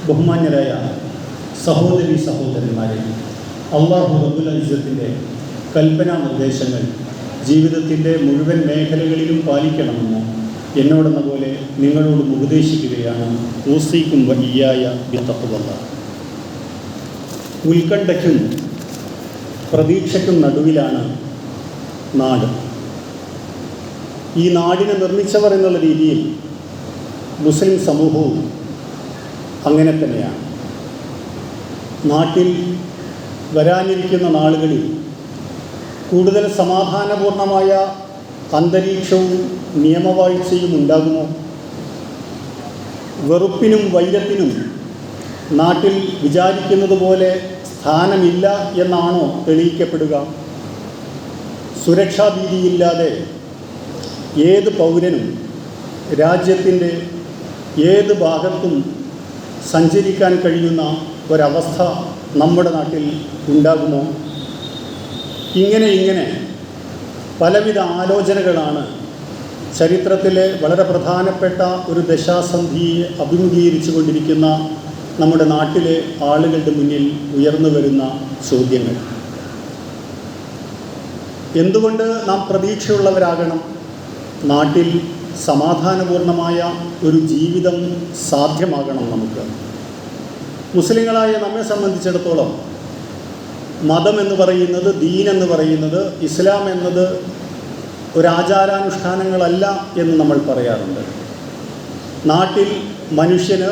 ബഹുമാന്യരായ സഹോദരി സഹോദരന്മാരെ, അല്ലാഹു റബ്ബുൽ ഇസ്സത്തിൻ്റെ കൽപ്പനാ നിർദ്ദേശങ്ങൾ ജീവിതത്തിൻ്റെ മുഴുവൻ മേഖലകളിലും പാലിക്കണമെന്ന് എന്നോടെന്ന പോലെ നിങ്ങളോട് ഉപദേശിക്കുകയാണ്. ഊസീക്കും വഇയ്യായ ബിത്തഖ്വല്ലാഹ്. ഉത്കണ്ഠയ്ക്കും പ്രതീക്ഷയ്ക്കും നടുവിലാണ് നാട്. ഈ നാടിനെ നിർമ്മിച്ചവർ എന്നുള്ള രീതിയിൽ മുസ്ലിം സമൂഹവും അങ്ങനെ തന്നെയാണ്. നാട്ടിൽ വരാനിരിക്കുന്ന നാളുകളിൽ കൂടുതൽ സമാധാനപൂർണമായ അന്തരീക്ഷവും നിയമവാഴ്ചയും ഉണ്ടാകുമോ? വെറുപ്പിനും വൈരത്തിനും നാട്ടിൽ വിചാരിക്കുന്നത് പോലെ സ്ഥാനമില്ല എന്നാണോ തെളിയിക്കപ്പെടുക? സുരക്ഷാഭീതിയില്ലാതെ ഏത് പൗരനും രാജ്യത്തിൻ്റെ ഏത് ഭാഗത്തും സഞ്ചരിക്കാൻ കഴിയുന്ന ഒരവസ്ഥ നമ്മുടെ നാട്ടിൽ ഉണ്ടാകുമോ? ഇങ്ങനെ പലവിധ ആലോചനകളാണ് ചരിത്രത്തിലെ വളരെ പ്രധാനപ്പെട്ട ഒരു ദശാസന്ധിയെ അഭിമുഖീകരിച്ചു കൊണ്ടിരിക്കുന്ന നമ്മുടെ നാട്ടിലെ ആളുകളുടെ മുന്നിൽ ഉയർന്നു വരുന്ന ചോദ്യങ്ങൾ. എന്തുകൊണ്ട് നാം പ്രതീക്ഷയുള്ളവരാകണം? നാട്ടിൽ സമാധാനപൂർണമായ ഒരു ജീവിതം സാധ്യമാകണം നമുക്ക്. മുസ്ലിങ്ങളായ നമ്മെ സംബന്ധിച്ചിടത്തോളം മതം എന്ന് പറയുന്നത്, ദീൻ എന്ന് പറയുന്നത്, ഇസ്ലാം എന്നത് ഒരാചാരാനുഷ്ഠാനങ്ങളല്ല എന്ന് നമ്മൾ പറയാറുണ്ട്. നാട്ടിൽ മനുഷ്യന്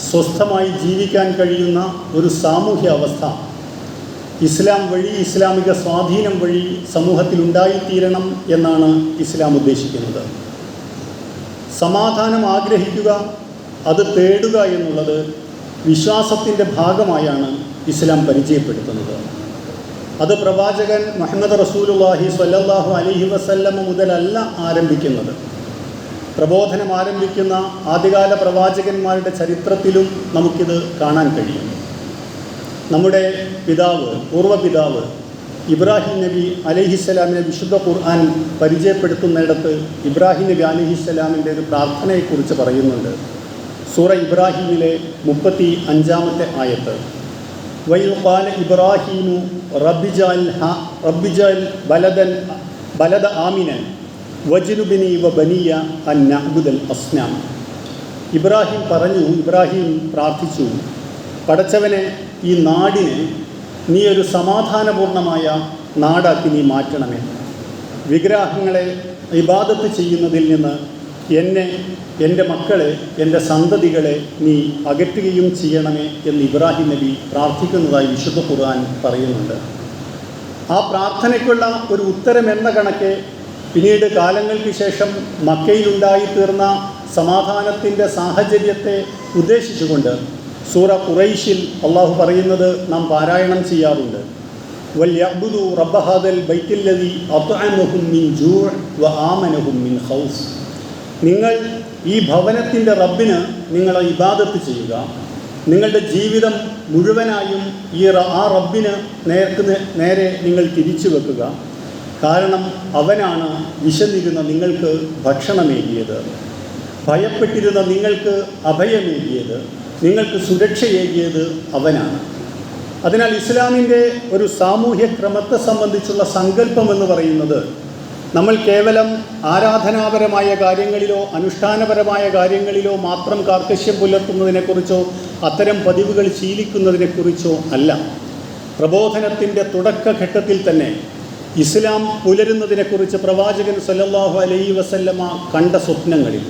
സ്വസ്ഥമായി ജീവിക്കാൻ കഴിയുന്ന ഒരു സാമൂഹ്യ അവസ്ഥ ഇസ്ലാം വഴി, ഇസ്ലാമിക സ്വാധീനം വഴി സമൂഹത്തിലുണ്ടായിത്തീരണം എന്നാണ് ഇസ്ലാം ഉദ്ദേശിക്കുന്നത്. സമാധാനം ആഗ്രഹിക്കുക, അത് തേടുക എന്നുള്ളത് വിശ്വാസത്തിൻ്റെ ഭാഗമായാണ് ഇസ്ലാം പരിചയപ്പെടുത്തുന്നത്. അത് പ്രവാചകൻ മുഹമ്മദ് റസൂലുള്ളാഹി സ്വല്ലല്ലാഹു അലൈഹി വസല്ലമ മുതലല്ല ആരംഭിക്കുന്നത്. പ്രബോധനം ആരംഭിക്കുന്ന ആദ്യകാല പ്രവാചകന്മാരുടെ ചരിത്രത്തിലും നമുക്കിത് കാണാൻ കഴിയും. നമ്മുടെ പിതാവ്, പൂർവ്വപിതാവ് ഇബ്രാഹിം നബി അലൈഹിസ്സലാമിനെ വിശുദ്ധ ഖുർആൻ പരിചയപ്പെടുത്തുന്നിടത്ത് ഇബ്രാഹിം നബി അലൈഹിസ്സലാമിൻ്റെ ഒരു പ്രാർത്ഥനയെക്കുറിച്ച് പറയുന്നുണ്ട്. സൂറ ഇബ്രാഹിമിലെ 35-ാമത്തെ ആയത്ത്. വഇദ് ഖാല ഇബ്രാഹീമു റബ്ബിജഅൽ ബലദ ആമിനൻ വജ്നുബ്നി വബനിയ അൻ നഅ്ബുദൽ അസ്നാം. ഇബ്രാഹിം പ്രാർത്ഥിച്ചു, പടച്ചവനെ, ഈ നാടിനെ നീ ഒരു സമാധാനപൂർണമായ നാടാക്കി നീ മാറ്റണമേ. വിഗ്രഹങ്ങളെ ഇബാദത്ത് ചെയ്യുന്നതിൽ നിന്ന് എന്നെ, എൻ്റെ മക്കളെ, എൻ്റെ സന്തതികളെ നീ അകറ്റുകയും ചെയ്യണമേ എന്ന് ഇബ്രാഹിം നബി പ്രാർത്ഥിക്കുന്നതായി വിശുദ്ധ ഖുർആൻ പറയുന്നുണ്ട്. ആ പ്രാർത്ഥനയ്ക്കുള്ള ഒരു ഉത്തരം എന്ന കണക്കെ പിന്നീട് കാലങ്ങൾക്ക് ശേഷം മക്കയിലുണ്ടായിത്തീർന്ന സമാധാനത്തിൻ്റെ സാഹചര്യത്തെ ഉദ്ദേശിച്ചുകൊണ്ട് സൂറ ഖുറൈശിൽ അള്ളാഹു പറയുന്നത് നാം പാരായണം ചെയ്യാറുണ്ട്. വൽയഅ്ബുദു റബ്ബ ഹാദൽ ബൈത്തില്ലദീ അത്അമഹും മിൻ ജൂഅ് വആമനഹും മിൻ ഖൗഫ്. നിങ്ങൾ ഈ ഭവനത്തിൻ്റെ റബ്ബിന് നിങ്ങൾ ഇബാദത്ത് ചെയ്യുക. നിങ്ങളുടെ ജീവിതം മുഴുവനായും ആ റബ്ബിന് നേരെ നിങ്ങൾ തിരിച്ചു വെക്കുക. കാരണം അവനാണ് വിശന്നിരുന്ന നിങ്ങൾക്ക് ഭക്ഷണമേകിയത്, ഭയപ്പെട്ടിരുന്ന നിങ്ങൾക്ക് അഭയമേകിയത്, നിങ്ങൾക്ക് സുരക്ഷയേകിയത് അവനാണ്. അതിനാൽ ഇസ്ലാമിൻ്റെ ഒരു സാമൂഹ്യ ക്രമത്തെ സംബന്ധിച്ചുള്ള സങ്കല്പം എന്ന് പറയുന്നത് നമ്മൾ കേവലം ആരാധനാപരമായ കാര്യങ്ങളിലോ അനുഷ്ഠാനപരമായ കാര്യങ്ങളിലോ മാത്രം കാർക്കശ്യം പുലർത്തുന്നതിനെക്കുറിച്ചോ അത്തരം പതിവുകൾ ശീലിക്കുന്നതിനെക്കുറിച്ചോ അല്ല. പ്രബോധനത്തിൻ്റെ തുടക്കഘട്ടത്തിൽ തന്നെ ഇസ്ലാം പുലരുന്നതിനെക്കുറിച്ച് പ്രവാചകൻ സല്ലല്ലാഹു അലൈഹി വസല്ലമ കണ്ട സ്വപ്നങ്ങളിൽ,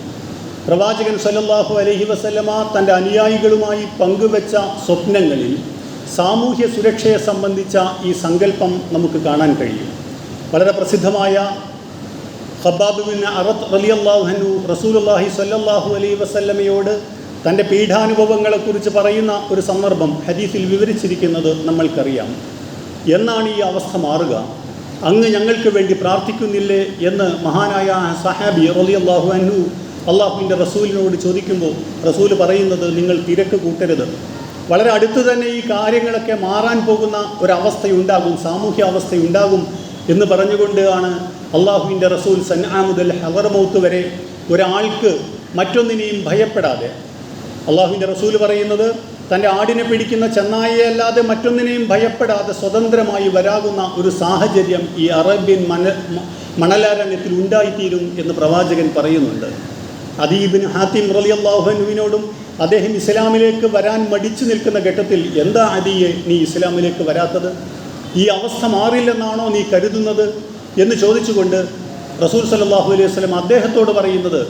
പ്രവാചകൻ സല്ലല്ലാഹു അലൈഹി വസല്ലമ തൻ്റെ അനുയായികളുമായി പങ്കുവെച്ച സ്വപ്നങ്ങളിൽ സാമൂഹ്യ സുരക്ഷയെ സംബന്ധിച്ച ഈ സങ്കല്പം നമുക്ക് കാണാൻ കഴിയും. വളരെ പ്രസിദ്ധമായ ഖബ്ബാബ് ബിൻ അറത്ത് റളിയല്ലാഹു അൻഹു റസൂലുള്ളാഹി സ്വല്ലല്ലാഹു അലൈഹി വസല്ലമയോട് തൻ്റെ പീഡാനുഭവങ്ങളെക്കുറിച്ച് പറയുന്ന ഒരു സന്ദർഭം ഹദീസിൽ വിവരിച്ചിരിക്കുന്നത് നമ്മൾക്കറിയാം. എന്നാണ് ഈ അവസ്ഥ മാറുക? അങ്ങ് ഞങ്ങൾക്ക് വേണ്ടി പ്രാർത്ഥിക്കുന്നില്ലേ എന്ന് മഹാനായ സഹാബി റളിയല്ലാഹു അൻഹു അള്ളാഹുവിൻ്റെ റസൂലിനോട് ചോദിക്കുമ്പോൾ റസൂൽ പറയുന്നത്, നിങ്ങൾ തിരക്ക് കൂട്ടരുത്, വളരെ അടുത്ത് തന്നെ ഈ കാര്യങ്ങളൊക്കെ മാറാൻ പോകുന്ന ഒരവസ്ഥയുണ്ടാകും, സാമൂഹ്യ അവസ്ഥയുണ്ടാകും എന്ന് പറഞ്ഞുകൊണ്ടാണ് അള്ളാഹുവിൻ്റെ റസൂൽ സൻആ മുതൽ ഹദർമൗത്ത് വരെ ഒരാൾക്ക് മറ്റൊന്നിനെയും ഭയപ്പെടാതെ, അള്ളാഹുവിൻ്റെ റസൂൽ പറയുന്നത് തൻ്റെ ആടിനെ പിടിക്കുന്ന ചെന്നായയെ അല്ലാതെ മറ്റൊന്നിനെയും ഭയപ്പെടാതെ സ്വതന്ത്രമായി വരാകുന്ന ഒരു സാഹചര്യം ഈ അറേബ്യൻ മണലാരണ്യത്തിൽ ഉണ്ടായിത്തീരും എന്ന് പ്രവാചകൻ പറയുന്നുണ്ട്. അദീ ഇബ്നു ഹാത്തിം റളിയല്ലാഹു അൻഹുവിനോടും അദ്ദേഹം ഇസ്ലാമിലേക്ക് വരാൻ മടിച്ചു നിൽക്കുന്ന ഘട്ടത്തിൽ, എന്താ അദിയെ നീ ഇസ്ലാമിലേക്ക് വരാത്തത്, ഈ അവസ്ഥ മാറില്ലെന്നാണോ നീ കരുതുന്നത് എന്ന് ചോദിച്ചുകൊണ്ട് റസൂൽ സല്ലല്ലാഹു അലൈഹി വസല്ലം അദ്ദേഹത്തോട് പറയുന്നത്,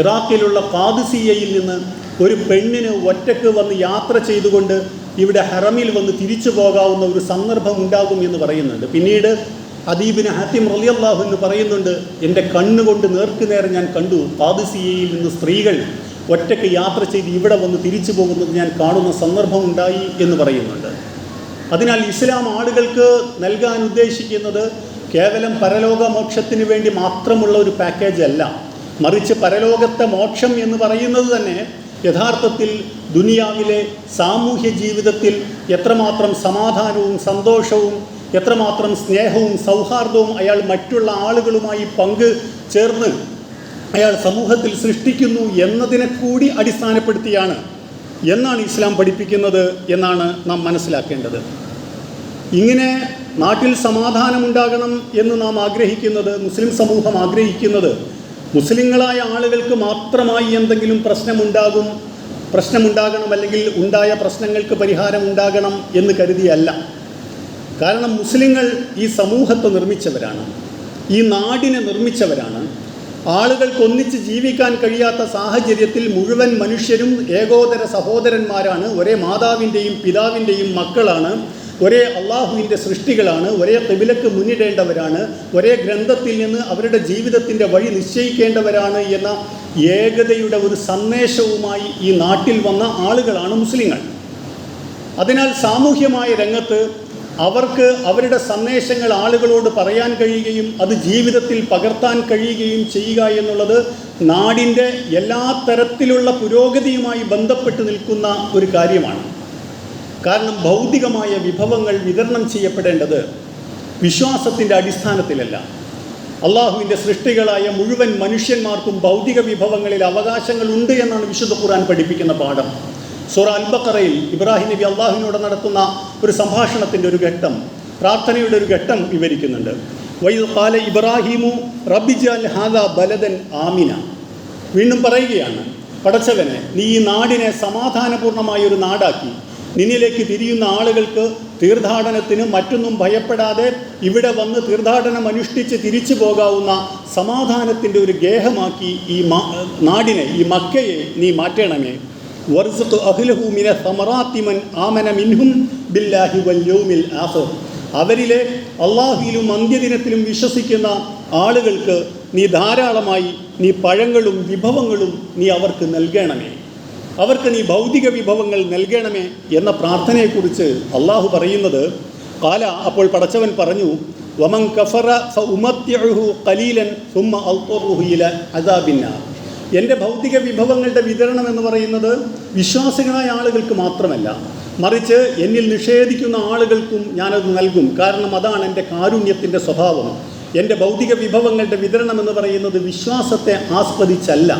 ഇറാഖിലുള്ള ഖാദിസിയയിൽ നിന്ന് ഒരു പെണ്ണിന് ഒറ്റയ്ക്ക് വന്ന് യാത്ര ചെയ്തുകൊണ്ട് ഇവിടെ ഹറമിൽ വന്ന് തിരിച്ചു പോകാവുന്ന ഒരു സന്ദർഭം ഉണ്ടാകും എന്ന് പറയുന്നുണ്ട്. പിന്നീട് അദീ ഇബ്നു ഹാത്തിം റളിയല്ലാഹു അൻഹു പറയുന്നുണ്ട്, എൻ്റെ കണ്ണുകൊണ്ട് നേർക്കുനേരെ ഞാൻ കണ്ടു ഖാദിസിയയിൽ നിന്ന് സ്ത്രീകൾ ഒറ്റയ്ക്ക് യാത്ര ചെയ്ത് ഇവിടെ വന്ന് തിരിച്ചു പോകുന്നത് ഞാൻ കാണുന്ന സന്ദർഭമുണ്ടായി എന്ന് പറയുന്നുണ്ട്. അതിനാൽ ഇസ്ലാം ആളുകൾക്ക് നൽകാൻ ഉദ്ദേശിക്കുന്നത് കേവലം പരലോക മോക്ഷത്തിന് വേണ്ടി മാത്രമുള്ള ഒരു പാക്കേജ് അല്ല, മറിച്ച് പരലോകത്തെ മോക്ഷം എന്ന് പറയുന്നത് തന്നെ യഥാർത്ഥത്തിൽ ദുനിയാവിലെ സാമൂഹ്യ ജീവിതത്തിൽ എത്രമാത്രം സമാധാനവും സന്തോഷവും എത്രമാത്രം സ്നേഹവും സൗഹാർദ്ദവും അയാൾ മറ്റുള്ള ആളുകളുമായി പങ്ക് ചേർന്ന് അയാൾ സമൂഹത്തിൽ സൃഷ്ടിക്കുന്നു എന്നതിനെ കൂടി അടിസ്ഥാനപ്പെടുത്തിയാണ് എന്നാണ് ഇസ്ലാം പഠിപ്പിക്കുന്നത് എന്നാണ് നാം മനസ്സിലാക്കേണ്ടത്. ഇങ്ങനെ നാട്ടിൽ സമാധാനമുണ്ടാകണം എന്ന് നാം ആഗ്രഹിക്കുന്നത്, മുസ്ലിം സമൂഹം ആഗ്രഹിക്കുന്നത് മുസ്ലിങ്ങളായ ആളുകൾക്ക് മാത്രമായി എന്തെങ്കിലും പ്രശ്നമുണ്ടാകണം അല്ലെങ്കിൽ ഉണ്ടായ പ്രശ്നങ്ങൾക്ക് പരിഹാരം ഉണ്ടാകണം എന്ന് കരുതിയല്ല. കാരണം മുസ്ലിങ്ങൾ ഈ സമൂഹത്തെ നിർമ്മിച്ചവരാണ്, ഈ നാടിനെ നിർമ്മിച്ചവരാണ്. ആളുകൾക്ക് ഒന്നിച്ച് ജീവിക്കാൻ കഴിയാത്ത സാഹചര്യത്തിൽ മുഴുവൻ മനുഷ്യരും ഏകോദര സഹോദരന്മാരാണ്, ഒരേ മാതാവിൻ്റെയും പിതാവിൻ്റെയും മക്കളാണ്, ഒരേ അള്ളാഹുവിൻ്റെ സൃഷ്ടികളാണ്, ഒരേ ഖിബിലക്ക് മുന്നിടേണ്ടവരാണ്, ഒരേ ഗ്രന്ഥത്തിൽ നിന്ന് അവരുടെ ജീവിതത്തിൻ്റെ വഴി നിശ്ചയിക്കേണ്ടവരാണ് എന്ന ഏകതയുടെ ഒരു സന്ദേശവുമായി ഈ നാട്ടിൽ വന്ന ആളുകളാണ് മുസ്ലിങ്ങൾ. അതിനാൽ സാമൂഹ്യമായ രംഗത്ത് അവർക്ക് അവരുടെ സന്ദേശങ്ങൾ ആളുകളോട് പറയാൻ കഴിയുകയും അത് ജീവിതത്തിൽ പകർത്താൻ കഴിയുകയും ചെയ്യുക എന്നുള്ളത് നാടിൻ്റെ എല്ലാ തരത്തിലുള്ള പുരോഗതിയുമായി ബന്ധപ്പെട്ട് നിൽക്കുന്ന ഒരു കാര്യമാണ്. കാരണം ഭൗതികമായ വിഭവങ്ങൾ വിതരണം ചെയ്യപ്പെടേണ്ടത് വിശ്വാസത്തിൻ്റെ അടിസ്ഥാനത്തിലല്ല. അള്ളാഹുവിൻ്റെ സൃഷ്ടികളായ മുഴുവൻ മനുഷ്യന്മാർക്കും ഭൗതിക വിഭവങ്ങളിൽ അവകാശങ്ങളുണ്ട് എന്നാണ് വിശുദ്ധ ഖുർആൻ പഠിപ്പിക്കുന്ന പാഠം. സൂറ അൽ ബഖറയിൽ ഇബ്രാഹിം നബി അള്ളാഹുവിനോട് നടത്തുന്ന ഒരു സംഭാഷണത്തിൻ്റെ ഒരു ഘട്ടം, പ്രാർത്ഥനയുടെ ഒരു ഘട്ടം വിവരിക്കുന്നുണ്ട്. വഇദ് ഖാല ഇബ്രാഹിമു റബ്ബി ജഅൽ ഹാദാ ബലദൻ ആമിന. വീണ്ടും പറയുകയാണ്, പടച്ചവനെ നീ ഈ നാടിനെ സമാധാനപൂർണ്ണമായ ഒരു നാടാക്കി നിന്നിലേക്ക് തിരിയുന്ന ആളുകൾക്ക് തീർത്ഥാടനത്തിന് മറ്റൊന്നും ഭയപ്പെടാതെ ഇവിടെ വന്ന് തീർത്ഥാടനം അനുഷ്ഠിച്ച് തിരിച്ചു പോകാവുന്ന സമാധാനത്തിൻ്റെ ഒരു ഗേഹമാക്കി ഈ നാടിനെ, ഈ മക്കയെ നീ മാറ്റണമേ. വർസുഖ് അഹ്ലഹു മിന സമറാത്തി മൻ ആമന മിൻഹും ബില്ലാഹി വൽ യൗമിൽ ആഖിർ. അവരിലെ അള്ളാഹുവിലും അന്ത്യദിനത്തിലും വിശ്വസിക്കുന്ന ആളുകൾക്ക് നീ ധാരാളമായി നീ പഴങ്ങളും വിഭവങ്ങളും നീ അവർക്ക് നൽകണമേ, അവർക്ക് നീ ഭൗതിക വിഭവങ്ങൾ നൽകണമേ എന്ന പ്രാർത്ഥനയെക്കുറിച്ച് അള്ളാഹു പറയുന്നത്, ഖാല, അപ്പോൾ പടച്ചവൻ പറഞ്ഞു, വമൻ കഫറ ഫഉമത്തിഉഹു ഖലീലൻ സുമ്മ അൽതുറുഹു ഇല അദാബിന്നാർ. എൻ്റെ ഭൗതിക വിഭവങ്ങളുടെ വിതരണം എന്ന് പറയുന്നത് വിശ്വാസികളായ ആളുകൾക്ക് മാത്രമല്ല, മറിച്ച് എന്നിൽ നിഷേധിക്കുന്ന ആളുകൾക്കും ഞാനത് നൽകും. കാരണം അതാണ് എൻ്റെ കാരുണ്യത്തിൻ്റെ സ്വഭാവം. എൻ്റെ ഭൗതിക വിഭവങ്ങളുടെ വിതരണം എന്ന് പറയുന്നത് വിശ്വാസത്തെ ആസ്പദിച്ചല്ല.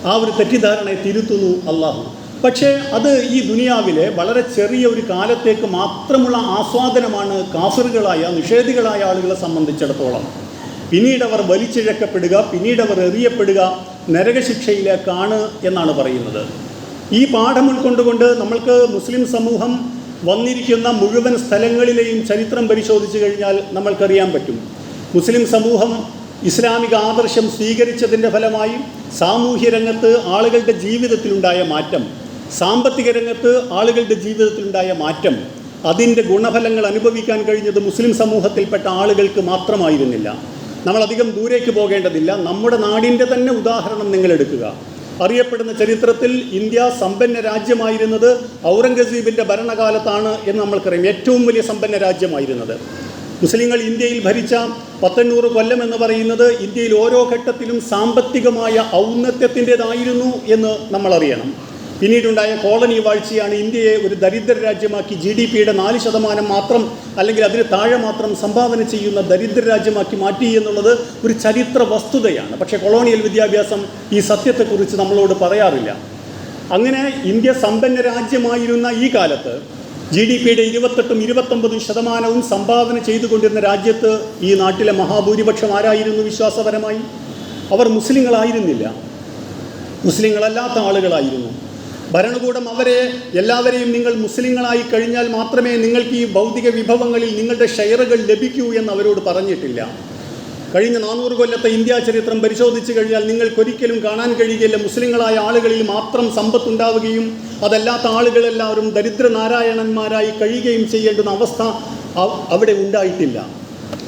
ആ ഒരു തെറ്റിദ്ധാരണയെ തിരുത്തുന്നു അള്ളാഹു. പക്ഷേ അത് ഈ ദുനിയാവിലെ വളരെ ചെറിയ ഒരു കാലത്തേക്ക് മാത്രമുള്ള ആസ്വാദനമാണ് കാഫിറുകളായ നിഷേധികളായ ആളുകളെ സംബന്ധിച്ചിടത്തോളം. പിന്നീടവർ വലിച്ചിഴക്കപ്പെടുക, പിന്നീടവർ എറിയപ്പെടുക നരകശിക്ഷയിലേക്കാണ് എന്നാണ് പറയുന്നത്. ഈ പാഠം ഉൾക്കൊണ്ടുകൊണ്ട് നമ്മൾക്ക് മുസ്ലിം സമൂഹം വന്നിരിക്കുന്ന മുഴുവൻ സ്ഥലങ്ങളിലെയും ചരിത്രം പരിശോധിച്ചു കഴിഞ്ഞാൽ നമ്മൾക്കറിയാൻ പറ്റും. മുസ്ലിം സമൂഹം ഇസ്ലാമിക ആദർശം സ്വീകരിച്ചതിൻ്റെ ഫലമായി സാമൂഹ്യ രംഗത്ത് ആളുകളുടെ ജീവിതത്തിലുണ്ടായ മാറ്റം, സാമ്പത്തിക രംഗത്ത് ആളുകളുടെ ജീവിതത്തിലുണ്ടായ മാറ്റം, അതിൻ്റെ ഗുണഫലങ്ങൾ അനുഭവിക്കാൻ കഴിഞ്ഞത് മുസ്ലിം സമൂഹത്തിൽപ്പെട്ട ആളുകൾക്ക് മാത്രമായിരുന്നില്ല. നമ്മളധികം ദൂരേക്ക് പോകേണ്ടതില്ല. നമ്മുടെ നാടിൻ്റെ തന്നെ ഉദാഹരണം നിങ്ങളെടുക്കുക. അറിയപ്പെടുന്ന ചരിത്രത്തിൽ ഇന്ത്യ സമ്പന്ന രാജ്യമായിരുന്നത് ഔറംഗസീബിൻ്റെ ഭരണകാലത്താണ് എന്ന് നമ്മൾക്കറിയാം. ഏറ്റവും വലിയ സമ്പന്ന രാജ്യമായിരുന്നത്. മുസ്ലിങ്ങൾ ഇന്ത്യയിൽ ഭരിച്ച 100 കൊല്ലം എന്ന് പറയുന്നത് ഇന്ത്യയിൽ ഓരോ ഘട്ടത്തിലും സാമ്പത്തികമായ ഔന്നത്യത്തിൻ്റെതായിരുന്നു എന്ന് നമ്മളറിയണം. പിന്നീടുണ്ടായ കോളനി വാഴ്ചയാണ് ഇന്ത്യയെ ഒരു ദരിദ്ര രാജ്യമാക്കി GDP-യുടെ 4% മാത്രം അല്ലെങ്കിൽ അതിന് താഴെ മാത്രം സംഭാവന ചെയ്യുന്ന ദരിദ്ര രാജ്യമാക്കി മാറ്റി എന്നുള്ളത് ഒരു ചരിത്ര വസ്തുതയാണ്. പക്ഷേ കൊളോണിയൽ വിദ്യാഭ്യാസം ഈ സത്യത്തെക്കുറിച്ച് നമ്മളോട് പറയാറില്ല. അങ്ങനെ ഇന്ത്യ സമ്പന്ന രാജ്യമായിരുന്ന ഈ കാലത്ത് GDP-യുടെ 28-29% സംഭാവന ചെയ്തുകൊണ്ടിരുന്ന രാജ്യത്ത് ഈ നാട്ടിലെ മഹാഭൂരിപക്ഷം ആരായിരുന്നു വിശ്വാസപരമായി? അവർ മുസ്ലിങ്ങളായിരുന്നില്ല, മുസ്ലിങ്ങളല്ലാത്ത ആളുകളായിരുന്നു. ഭരണകൂടം അവരെ എല്ലാവരെയും നിങ്ങൾ മുസ്ലിങ്ങളായി കഴിഞ്ഞാൽ മാത്രമേ നിങ്ങൾക്ക് ഈ ഭൗതിക വിഭവങ്ങളിൽ നിങ്ങളുടെ ഷെയറുകൾ ലഭിക്കൂ എന്ന് അവരോട് പറഞ്ഞിട്ടില്ല. കഴിഞ്ഞ 400 കൊല്ലത്തെ ഇന്ത്യ ചരിത്രം പരിശോധിച്ച് കഴിഞ്ഞാൽ നിങ്ങൾക്കൊരിക്കലും കാണാൻ കഴിയുകയില്ല മുസ്ലിങ്ങളായ ആളുകളിൽ മാത്രം സമ്പത്തുണ്ടാവുകയും അതല്ലാത്ത ആളുകളെല്ലാവരും ദരിദ്രനാരായണന്മാരായി കഴിയുകയും ചെയ്യേണ്ടുന്ന അവസ്ഥ അവിടെ ഉണ്ടായിട്ടില്ല.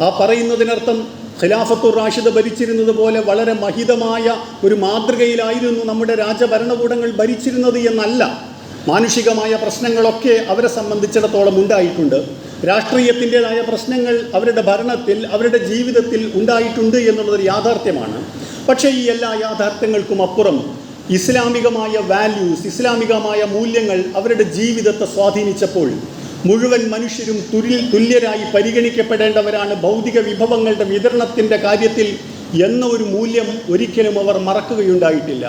ആ പറയുന്നതിനർത്ഥം ഖിലാഫത്തുർ റാഷിദ ഭരിച്ചിരുന്നത് പോലെ വളരെ മഹിതമായ ഒരു മാതൃകയിലായിരുന്നു നമ്മുടെ രാജഭരണകൂടങ്ങൾ ഭരിച്ചിരുന്നത് എന്നല്ല. മാനുഷികമായ പ്രശ്നങ്ങളൊക്കെ അവരെ സംബന്ധിച്ചിടത്തോളം ഉണ്ടായിട്ടുണ്ട്. രാഷ്ട്രീയത്തിൻ്റെതായ പ്രശ്നങ്ങൾ അവരുടെ ഭരണത്തിൽ, അവരുടെ ജീവിതത്തിൽ ഉണ്ടായിട്ടുണ്ട് എന്നുള്ളതൊരു യാഥാർത്ഥ്യമാണ്. പക്ഷേ ഈ എല്ലാ യാഥാർത്ഥ്യങ്ങൾക്കും അപ്പുറം ഇസ്ലാമികമായ വാല്യൂസ്, ഇസ്ലാമികമായ മൂല്യങ്ങൾ അവരുടെ ജീവിതത്തെ സ്വാധീനിച്ചപ്പോൾ മുഴുവൻ മനുഷ്യരും തുല്യരായി പരിഗണിക്കപ്പെടേണ്ടവരാണ് ഭൗതിക വിഭവങ്ങളുടെ വിതരണത്തിൻ്റെ കാര്യത്തിൽ എന്ന ഒരു മൂല്യം ഒരിക്കലും അവർ മറക്കുകയുണ്ടായിട്ടില്ല.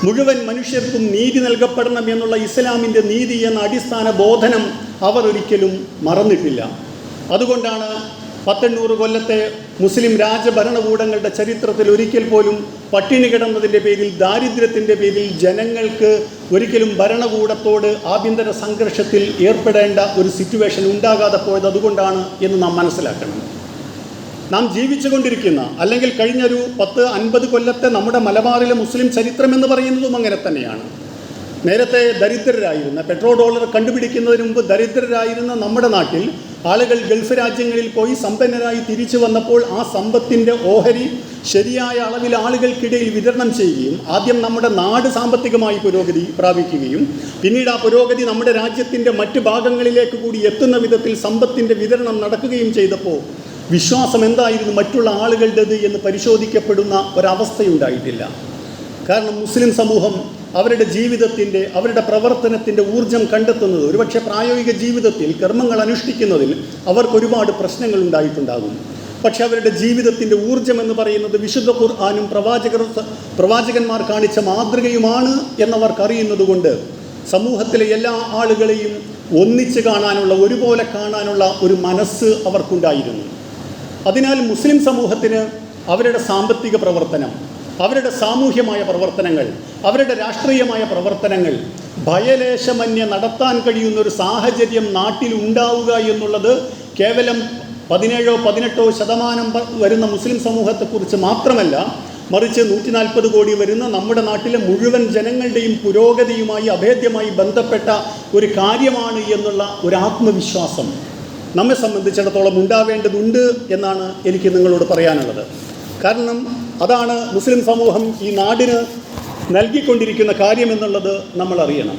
മുഴുവൻ മനുഷ്യർക്കും നീതി നൽകപ്പെടണം എന്നുള്ള ഇസ്ലാമിൻ്റെ നീതി എന്ന അടിസ്ഥാന ബോധനം അവർ ഒരിക്കലും മറന്നിട്ടില്ല. അതുകൊണ്ടാണ് 1800 കൊല്ലത്തെ മുസ്ലിം രാജഭരണകൂടങ്ങളുടെ ചരിത്രത്തിൽ ഒരിക്കൽ പോലും പട്ടിണി കിടന്നതിൻ്റെ പേരിൽ, ദാരിദ്ര്യത്തിൻ്റെ പേരിൽ ജനങ്ങൾക്ക് ഒരിക്കലും ഭരണകൂടത്തോട് ആഭ്യന്തര സംഘർഷത്തിൽ ഏർപ്പെടേണ്ട ഒരു സിറ്റുവേഷൻ ഉണ്ടാകാതെ പോയത് അതുകൊണ്ടാണ് എന്ന് നാം മനസ്സിലാക്കണം. നാം ജീവിച്ചുകൊണ്ടിരിക്കുന്ന അല്ലെങ്കിൽ കഴിഞ്ഞൊരു 10-50 കൊല്ലത്തെ നമ്മുടെ മലബാറിലെ മുസ്ലിം ചരിത്രം എന്ന് പറയുന്നതും അങ്ങനെ തന്നെയാണ്. നേരത്തെ ദരിദ്രരായിരുന്ന, പെട്രോൾ ഡോളർ കണ്ടുപിടിക്കുന്നതിന് മുമ്പ് ദരിദ്രരായിരുന്ന നമ്മുടെ നാട്ടിൽ ആളുകൾ ഗൾഫ് രാജ്യങ്ങളിൽ പോയി സമ്പന്നരായി തിരിച്ചു വന്നപ്പോൾ ആ സമ്പത്തിൻ്റെ ഓഹരി ശരിയായ അളവിൽ ആളുകൾക്കിടയിൽ വിതരണം ചെയ്യുകയും ആദ്യം നമ്മുടെ നാട് സാമ്പത്തികമായി പുരോഗതി പ്രാപിക്കുകയും പിന്നീട് ആ പുരോഗതി നമ്മുടെ രാജ്യത്തിൻ്റെ മറ്റ് ഭാഗങ്ങളിലേക്ക് കൂടി എത്തുന്ന വിധത്തിൽ സമ്പത്തിൻ്റെ വിതരണം നടക്കുകയും ചെയ്തപ്പോൾ വിശ്വാസം എന്തായിരുന്നു മറ്റുള്ള ആളുകളുടേത് എന്ന് പരിശോധിക്കപ്പെടുന്ന ഒരവസ്ഥയുണ്ടായിട്ടില്ല. കാരണം മുസ്ലിം സമൂഹം അവരുടെ ജീവിതത്തിൻ്റെ, അവരുടെ പ്രവർത്തനത്തിൻ്റെ ഊർജം കണ്ടെത്തുന്നത് ഒരുപക്ഷെ പ്രായോഗിക ജീവിതത്തിൽ കർമ്മങ്ങൾ അനുഷ്ഠിക്കുന്നതിൽ അവർക്ക് ഒരുപാട് പ്രശ്നങ്ങൾ ഉണ്ടായിട്ടുണ്ടാകും. പക്ഷെ അവരുടെ ജീവിതത്തിൻ്റെ ഊർജം എന്ന് പറയുന്നത് വിശുദ്ധ ഖുർആനും പ്രവാചകന്മാർ കാണിച്ച മാതൃകയുമാണ് എന്നവർക്കറിയുന്നത് കൊണ്ട് സമൂഹത്തിലെ എല്ലാ ആളുകളെയും ഒന്നിച്ച് കാണാനുള്ള, ഒരുപോലെ കാണാനുള്ള ഒരു മനസ്സ് അവർക്കുണ്ടായിരുന്നു. അതിനാൽ മുസ്ലിം സമൂഹത്തിന് അവരുടെ സാമ്പത്തിക പ്രവർത്തനം, അവരുടെ സാമൂഹ്യമായ പ്രവർത്തനങ്ങൾ, അവരുടെ രാഷ്ട്രീയമായ പ്രവർത്തനങ്ങൾ ഭയലേശമന്യേ നടത്താൻ കഴിയുന്ന ഒരു സാഹചര്യം നാട്ടിലുണ്ടാവുക എന്നുള്ളത് കേവലം 17-18% വരുന്ന മുസ്ലിം സമൂഹത്തെക്കുറിച്ച് മാത്രമല്ല, മറിച്ച് 140 കോടി വരുന്ന നമ്മുടെ നാട്ടിലെ മുഴുവൻ ജനങ്ങളുടെയും പുരോഗതിയുമായി അഭേദ്യമായി ബന്ധപ്പെട്ട ഒരു കാര്യമാണ് എന്നുള്ള ഒരു ആത്മവിശ്വാസം നമ്മെ സംബന്ധിച്ചിടത്തോളം ഉണ്ടാവേണ്ടതുണ്ട് എന്നാണ് എനിക്ക് നിങ്ങളോട് പറയാനുള്ളത്. കാരണം അതാണ് മുസ്ലിം സമൂഹം ഈ നാടിന് നൽകിക്കൊണ്ടിരിക്കുന്ന കാര്യമെന്നുള്ളത് നമ്മൾ അറിയണം.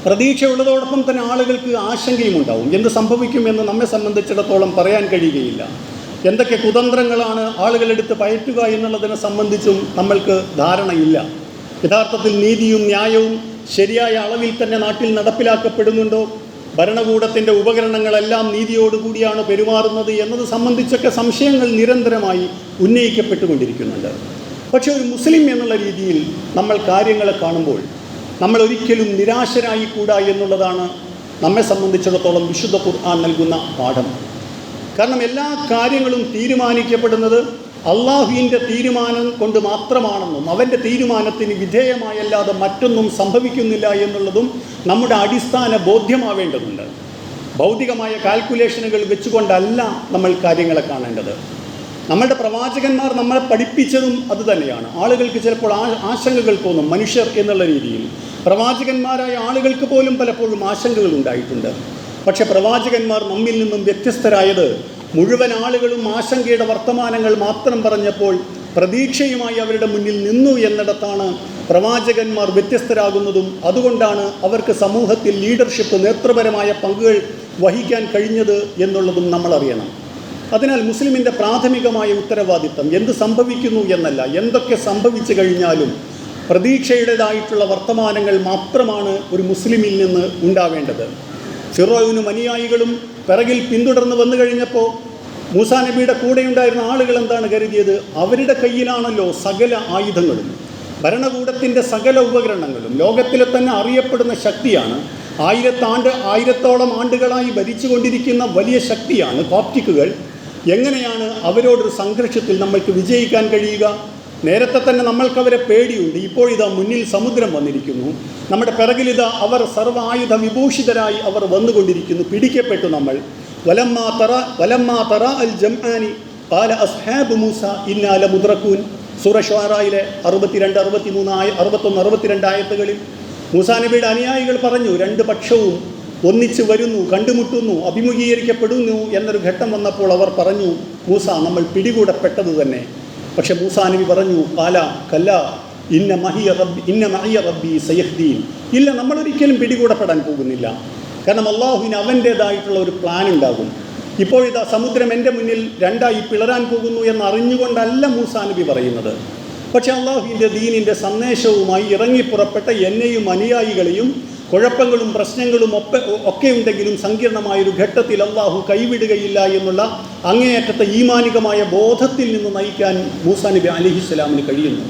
പ്രതീക്ഷയുള്ളതോടൊപ്പം തന്നെ ആളുകൾക്ക് ആശങ്കയും ഉണ്ടാവും. എന്ത് സംഭവിക്കുമെന്ന് നമ്മെ സംബന്ധിച്ചിടത്തോളം പറയാൻ കഴിയുകയില്ല. എന്തൊക്കെ കുതന്ത്രങ്ങളാണ് ആളുകളെടുത്ത് പയറ്റുക എന്നുള്ളതിനെ സംബന്ധിച്ചും നമ്മൾക്ക് ധാരണയില്ല. യഥാർത്ഥത്തിൽ നീതിയും ന്യായവും ശരിയായ അളവിൽ തന്നെ നാട്ടിൽ നടപ്പിലാക്കപ്പെടുന്നുണ്ടോ? ഭരണകൂടത്തിൻ്റെ ഉപകരണങ്ങളെല്ലാം നീതിയോടുകൂടിയാണ് പെരുമാറുന്നത് എന്നത് സംബന്ധിച്ചൊക്കെ സംശയങ്ങൾ നിരന്തരമായി ഉന്നയിക്കപ്പെട്ടുകൊണ്ടിരിക്കുന്നുണ്ട്. പക്ഷേ ഒരു മുസ്ലിം എന്നുള്ള രീതിയിൽ നമ്മൾ കാര്യങ്ങളെ കാണുമ്പോൾ നമ്മൾ ഒരിക്കലും നിരാശരായിക്കൂടാ എന്നുള്ളതാണ് നമ്മെ സംബന്ധിച്ചിടത്തോളം വിശുദ്ധ ഖുർആൻ നൽകുന്ന പാഠം. കാരണം എല്ലാ കാര്യങ്ങളും തീരുമാനിക്കപ്പെടുന്നത് അള്ളാഹുവിൻ്റെ തീരുമാനം കൊണ്ട് മാത്രമാണെന്നും അവൻ്റെ തീരുമാനത്തിന് വിധേയമായല്ലാതെ മറ്റൊന്നും സംഭവിക്കുന്നില്ല എന്നുള്ളതും നമ്മുടെ അടിസ്ഥാന ബോധ്യമാവേണ്ടതുണ്ട്. ഭൗതികമായ കാൽക്കുലേഷനുകൾ വെച്ചുകൊണ്ടല്ല നമ്മൾ കാര്യങ്ങളെ കാണേണ്ടത്. നമ്മളുടെ പ്രവാചകന്മാർ നമ്മളെ പഠിപ്പിച്ചതും അതുതന്നെയാണ്. ആളുകൾക്ക് ചിലപ്പോൾ ആശങ്കകൾ തോന്നും മനുഷ്യർ എന്നുള്ള രീതിയിൽ. പ്രവാചകന്മാരായ ആളുകൾക്ക് പോലും പലപ്പോഴും ആശങ്കകൾ ഉണ്ടായിട്ടുണ്ട്. പക്ഷെ പ്രവാചകന്മാർ നമ്മിൽ നിന്നും വ്യത്യസ്തരായത് മുഴുവൻ ആളുകളും ആശങ്കയുടെ വർത്തമാനങ്ങൾ മാത്രം പറഞ്ഞപ്പോൾ പ്രതീക്ഷയുമായി അവരുടെ മുന്നിൽ നിന്നു എന്നിടത്താണ് പ്രവാചകന്മാർ വ്യത്യസ്തരാകുന്നതും. അതുകൊണ്ടാണ് അവർക്ക് സമൂഹത്തിൽ ലീഡർഷിപ്പ്, നേതൃപരമായ പങ്കുകൾ വഹിക്കാൻ കഴിഞ്ഞത് എന്നുള്ളതും നമ്മൾ അറിയണം. അതിനാൽ മുസ്ലിമിൻ്റെ പ്രാഥമികമായ ഉത്തരവാദിത്തം എന്ത് സംഭവിക്കുന്നു എന്നല്ല, എന്തൊക്കെ സംഭവിച്ചു കഴിഞ്ഞാലും പ്രതീക്ഷയുടേതായിട്ടുള്ള വർത്തമാനങ്ങൾ മാത്രമാണ് ഒരു മുസ്ലിമിൽ നിന്ന് ഉണ്ടാവേണ്ടത്. ഫിറോവിനും അനുയായികളും പിറകിൽ പിന്തുടർന്ന് വന്നു കഴിഞ്ഞപ്പോൾ മൂസാ നബിയുടെ കൂടെയുണ്ടായിരുന്ന ആളുകൾ എന്താണ് കരുതിയത്? അവരുടെ കയ്യിലാണല്ലോ സകല ആയുധങ്ങളും. ഭരണകൂടത്തിൻ്റെ സകല ഉപകരണങ്ങളും ലോകത്തിലെ തന്നെ അറിയപ്പെടുന്ന ശക്തിയാണ്. ആയിരത്തോളം ആണ്ടുകളായി ഭരിച്ചുകൊണ്ടിരിക്കുന്ന വലിയ ശക്തിയാണ് കോപ്റ്റിക്കുകൾ. എങ്ങനെയാണ് അവരോടൊരു സംഘർഷത്തിൽ നമ്മൾക്ക് വിജയിക്കാൻ കഴിയുക? നേരത്തെ തന്നെ നമ്മൾക്കവരെ പേടിയുണ്ട്. ഇപ്പോഴിതാ മുന്നിൽ സമുദ്രം വന്നിരിക്കുന്നു. നമ്മുടെ പിറകിലിതാ അവർ സർവ്വ ആയുധ വിഭൂഷിതരായി അവർ വന്നുകൊണ്ടിരിക്കുന്നു. പിടിക്കപ്പെട്ടു നമ്മൾ. വലമ്മാ തറ അൽ ജംആനി ഖാല അസ്ഹാബു മൂസ ഇന്നാ ലമുദ്റകൂൻ. സൂറ ശുആറയിലെ 62, 63, 61, 62 ആയത്തുകളിൽ മൂസാ നബിയുടെ അനുയായികൾ പറഞ്ഞു, രണ്ട് പക്ഷവും ഒന്നിച്ച് വരുന്നു, കണ്ടുമുട്ടുന്നു, അഭിമുഖീകരിക്കപ്പെടുന്നു എന്നൊരു ഘട്ടം വന്നപ്പോൾ അവർ പറഞ്ഞു, മൂസ നമ്മൾ പിടികൂടപ്പെട്ടത് തന്നെ. പക്ഷെ മൂസാ നബി പറഞ്ഞു, കല്ല ഇന്ന മഹിയ റബ്ബി സയഹ്ദീൻ. ഇല്ല, നമ്മളൊരിക്കലും പിടികൂടപ്പെടാൻ പോകുന്നില്ല. കാരണം അള്ളാഹുവിന് അവൻ്റേതായിട്ടുള്ള ഒരു പ്ലാൻ ഉണ്ടാകും. ഇപ്പോഴിതാ സമുദ്രം എൻ്റെ മുന്നിൽ രണ്ടായി പിളരാൻ പോകുന്നു എന്നറിഞ്ഞുകൊണ്ടല്ല മൂസാ നബി പറയുന്നത്. പക്ഷെ അള്ളാഹുവിൻ്റെ ദീനിൻ്റെ സന്ദേശവുമായി ഇറങ്ങിപ്പുറപ്പെട്ട എന്നെയും അനുയായികളെയും കുഴപ്പങ്ങളും പ്രശ്നങ്ങളും ഒക്കെ ഉണ്ടെങ്കിലും സങ്കീർണമായൊരു ഘട്ടത്തിൽ അള്ളാഹു കൈവിടുകയില്ല എന്നുള്ള അങ്ങേയറ്റത്തെ ഈമാനികമായ ബോധത്തിൽ നിന്ന് നയിക്കാൻ മൂസാ നബി അലൈഹിസ്സലാമിന് കഴിയുന്നു.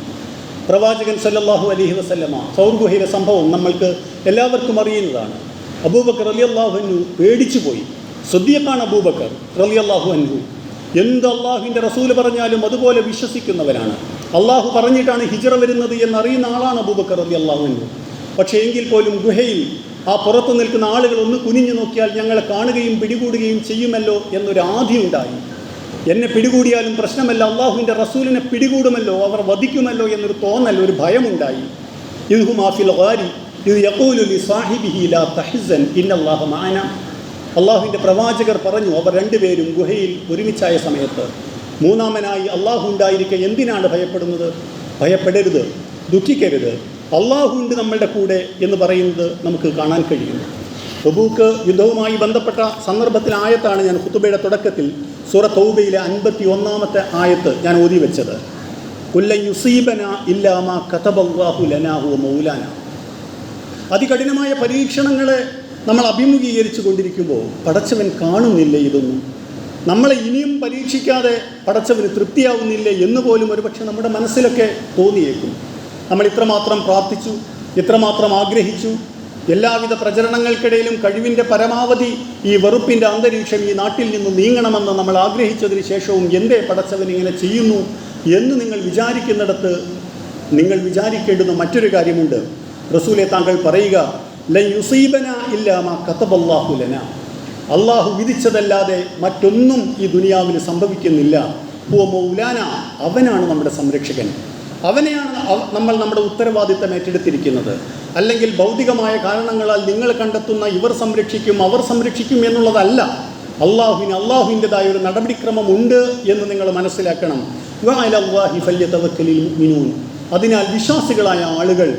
പ്രവാചകൻ സല്ലല്ലാഹു അലൈഹി വസല്ലമ സൗർ ഗുഹയിലെ സംഭവം നമ്മൾക്ക് എല്ലാവർക്കും അറിയുന്നതാണ്. അബൂബക്കർ റളിയല്ലാഹു അൻഹു പേടിച്ചുപോയി. സിദ്ദീഖാണ് അബൂബക്കർ റളിയല്ലാഹു അൻഹു. എന്ത് അള്ളാഹുവിൻ്റെ റസൂൽ പറഞ്ഞാലും അതുപോലെ വിശ്വസിക്കുന്നവരാണ്. അള്ളാഹു പറഞ്ഞിട്ടാണ് ഹിജ്റ വരുന്നത് എന്നറിയുന്ന ആളാണ് അബൂബക്കർ റളിയല്ലാഹു അൻഹു. പക്ഷേ എങ്കിൽ പോലും ഗുഹയിൽ ആ പുറത്തു നിൽക്കുന്ന ആളുകൾ ഒന്ന് കുനിഞ്ഞു നോക്കിയാൽ ഞങ്ങളെ കാണുകയും പിടികൂടുകയും ചെയ്യുമല്ലോ എന്നൊരു ആധിയുണ്ടായി. എന്നെ പിടികൂടിയാലും പ്രശ്നമല്ല, അള്ളാഹുവിൻ്റെ റസൂലിനെ പിടികൂടുമല്ലോ, അവർ വധിക്കുമല്ലോ എന്നൊരു തോന്നൽ, ഒരു ഭയമുണ്ടായി. ഇദ്ഹുമാ ഫിൽ ഗാരി ഇദ് യഖൂലു ലിസാഹിബിഹി ലാ തഹ്സൻ ഇന്നല്ലാഹ മഅനാ. അള്ളാഹുവിൻ്റെ പ്രവാചകർ പറഞ്ഞു, അവർ രണ്ടുപേരും ഗുഹയിൽ ഒരുമിച്ചായ സമയത്ത് മൂന്നാമനായി അള്ളാഹു ഉണ്ടായിരിക്കെ എന്തിനാണ് ഭയപ്പെടുന്നത്? ഭയപ്പെടരുത്, ദുഃഖിക്കരുത്, അള്ളാഹുണ്ട് നമ്മളുടെ കൂടെ എന്ന് പറയുന്നത് നമുക്ക് കാണാൻ കഴിയും. തബൂക്ക് യുദ്ധവുമായി ബന്ധപ്പെട്ട സന്ദർഭത്തിൽ ആയത്താണ് ഞാൻ ഖുതുബയുടെ തുടക്കത്തിൽ സൂറ തൗബയിലെ 51-ാമത്തെ ആയത്ത് ഞാൻ ഓതി വെച്ചത്. കുല്ലൻ യുസീബനാ ഇല്ലാ മാ കതബല്ലാഹു ലനാ ഹുവ മൗലാനാ. അതികഠിനമായ പരീക്ഷണങ്ങളെ നമ്മൾ അഭിമുഖീകരിച്ചു കൊണ്ടിരിക്കുമ്പോൾ പടച്ചവൻ കാണുന്നില്ലേ ഇതൊന്നും? നമ്മളെ ഇനിയും പരീക്ഷിക്കാതെ പടച്ചവന് തൃപ്തിയാവുന്നില്ലേ എന്ന് പോലും ഒരുപക്ഷെ നമ്മുടെ മനസ്സിലൊക്കെ തോന്നിയേക്കും. നമ്മൾ ഇത്രമാത്രം പ്രാർത്ഥിച്ചു, ഇത്രമാത്രം ആഗ്രഹിച്ചു, എല്ലാവിധ പ്രചരണങ്ങൾക്കിടയിലും കഴിവിൻ്റെ പരമാവധി ഈ വെറുപ്പിൻ്റെ അന്തരീക്ഷം ഈ നാട്ടിൽ നിന്ന് നീങ്ങണമെന്ന് നമ്മൾ ആഗ്രഹിച്ചതിന് ശേഷവും എന്തേ പടച്ചവൻ ഇങ്ങനെ ചെയ്യുന്നു എന്ന് നിങ്ങൾ വിചാരിക്കുന്നിടത്ത് നിങ്ങൾ വിചാരിക്കേണ്ടുന്ന മറ്റൊരു കാര്യമുണ്ട്. റസൂലെ, താങ്കൾ പറയുക, ലൻ യുസീബന ഇല്ലാ മാ കതബല്ലാഹു ലനാ. അള്ളാഹു വിധിച്ചതല്ലാതെ മറ്റൊന്നും ഈ ദുനിയാവിന് സംഭവിക്കുന്നില്ല. ഹുവ മൗലാന, അവനാണ് നമ്മുടെ സംരക്ഷകൻ, അവനെയാണ് നമ്മൾ നമ്മുടെ ഉത്തരവാദിത്തം ഏറ്റെടുത്തിരിക്കുന്നത്. അല്ലെങ്കിൽ ഭൗതികമായ കാരണങ്ങളാൽ നിങ്ങൾ കണ്ടെത്തുന്ന ഇവർ സംരക്ഷിക്കും അവർ സംരക്ഷിക്കും എന്നുള്ളതല്ല. അള്ളാഹുവിൻ്റെതായ ഒരു നടപടിക്രമമുണ്ട് എന്ന് നിങ്ങൾ മനസ്സിലാക്കണം. വഅലല്ലാഹി ഫല്യതവക്കലിൽ മുഅ്മിനൂൻ. അതിനാൽ വിശ്വാസികളായ ആളുകൾ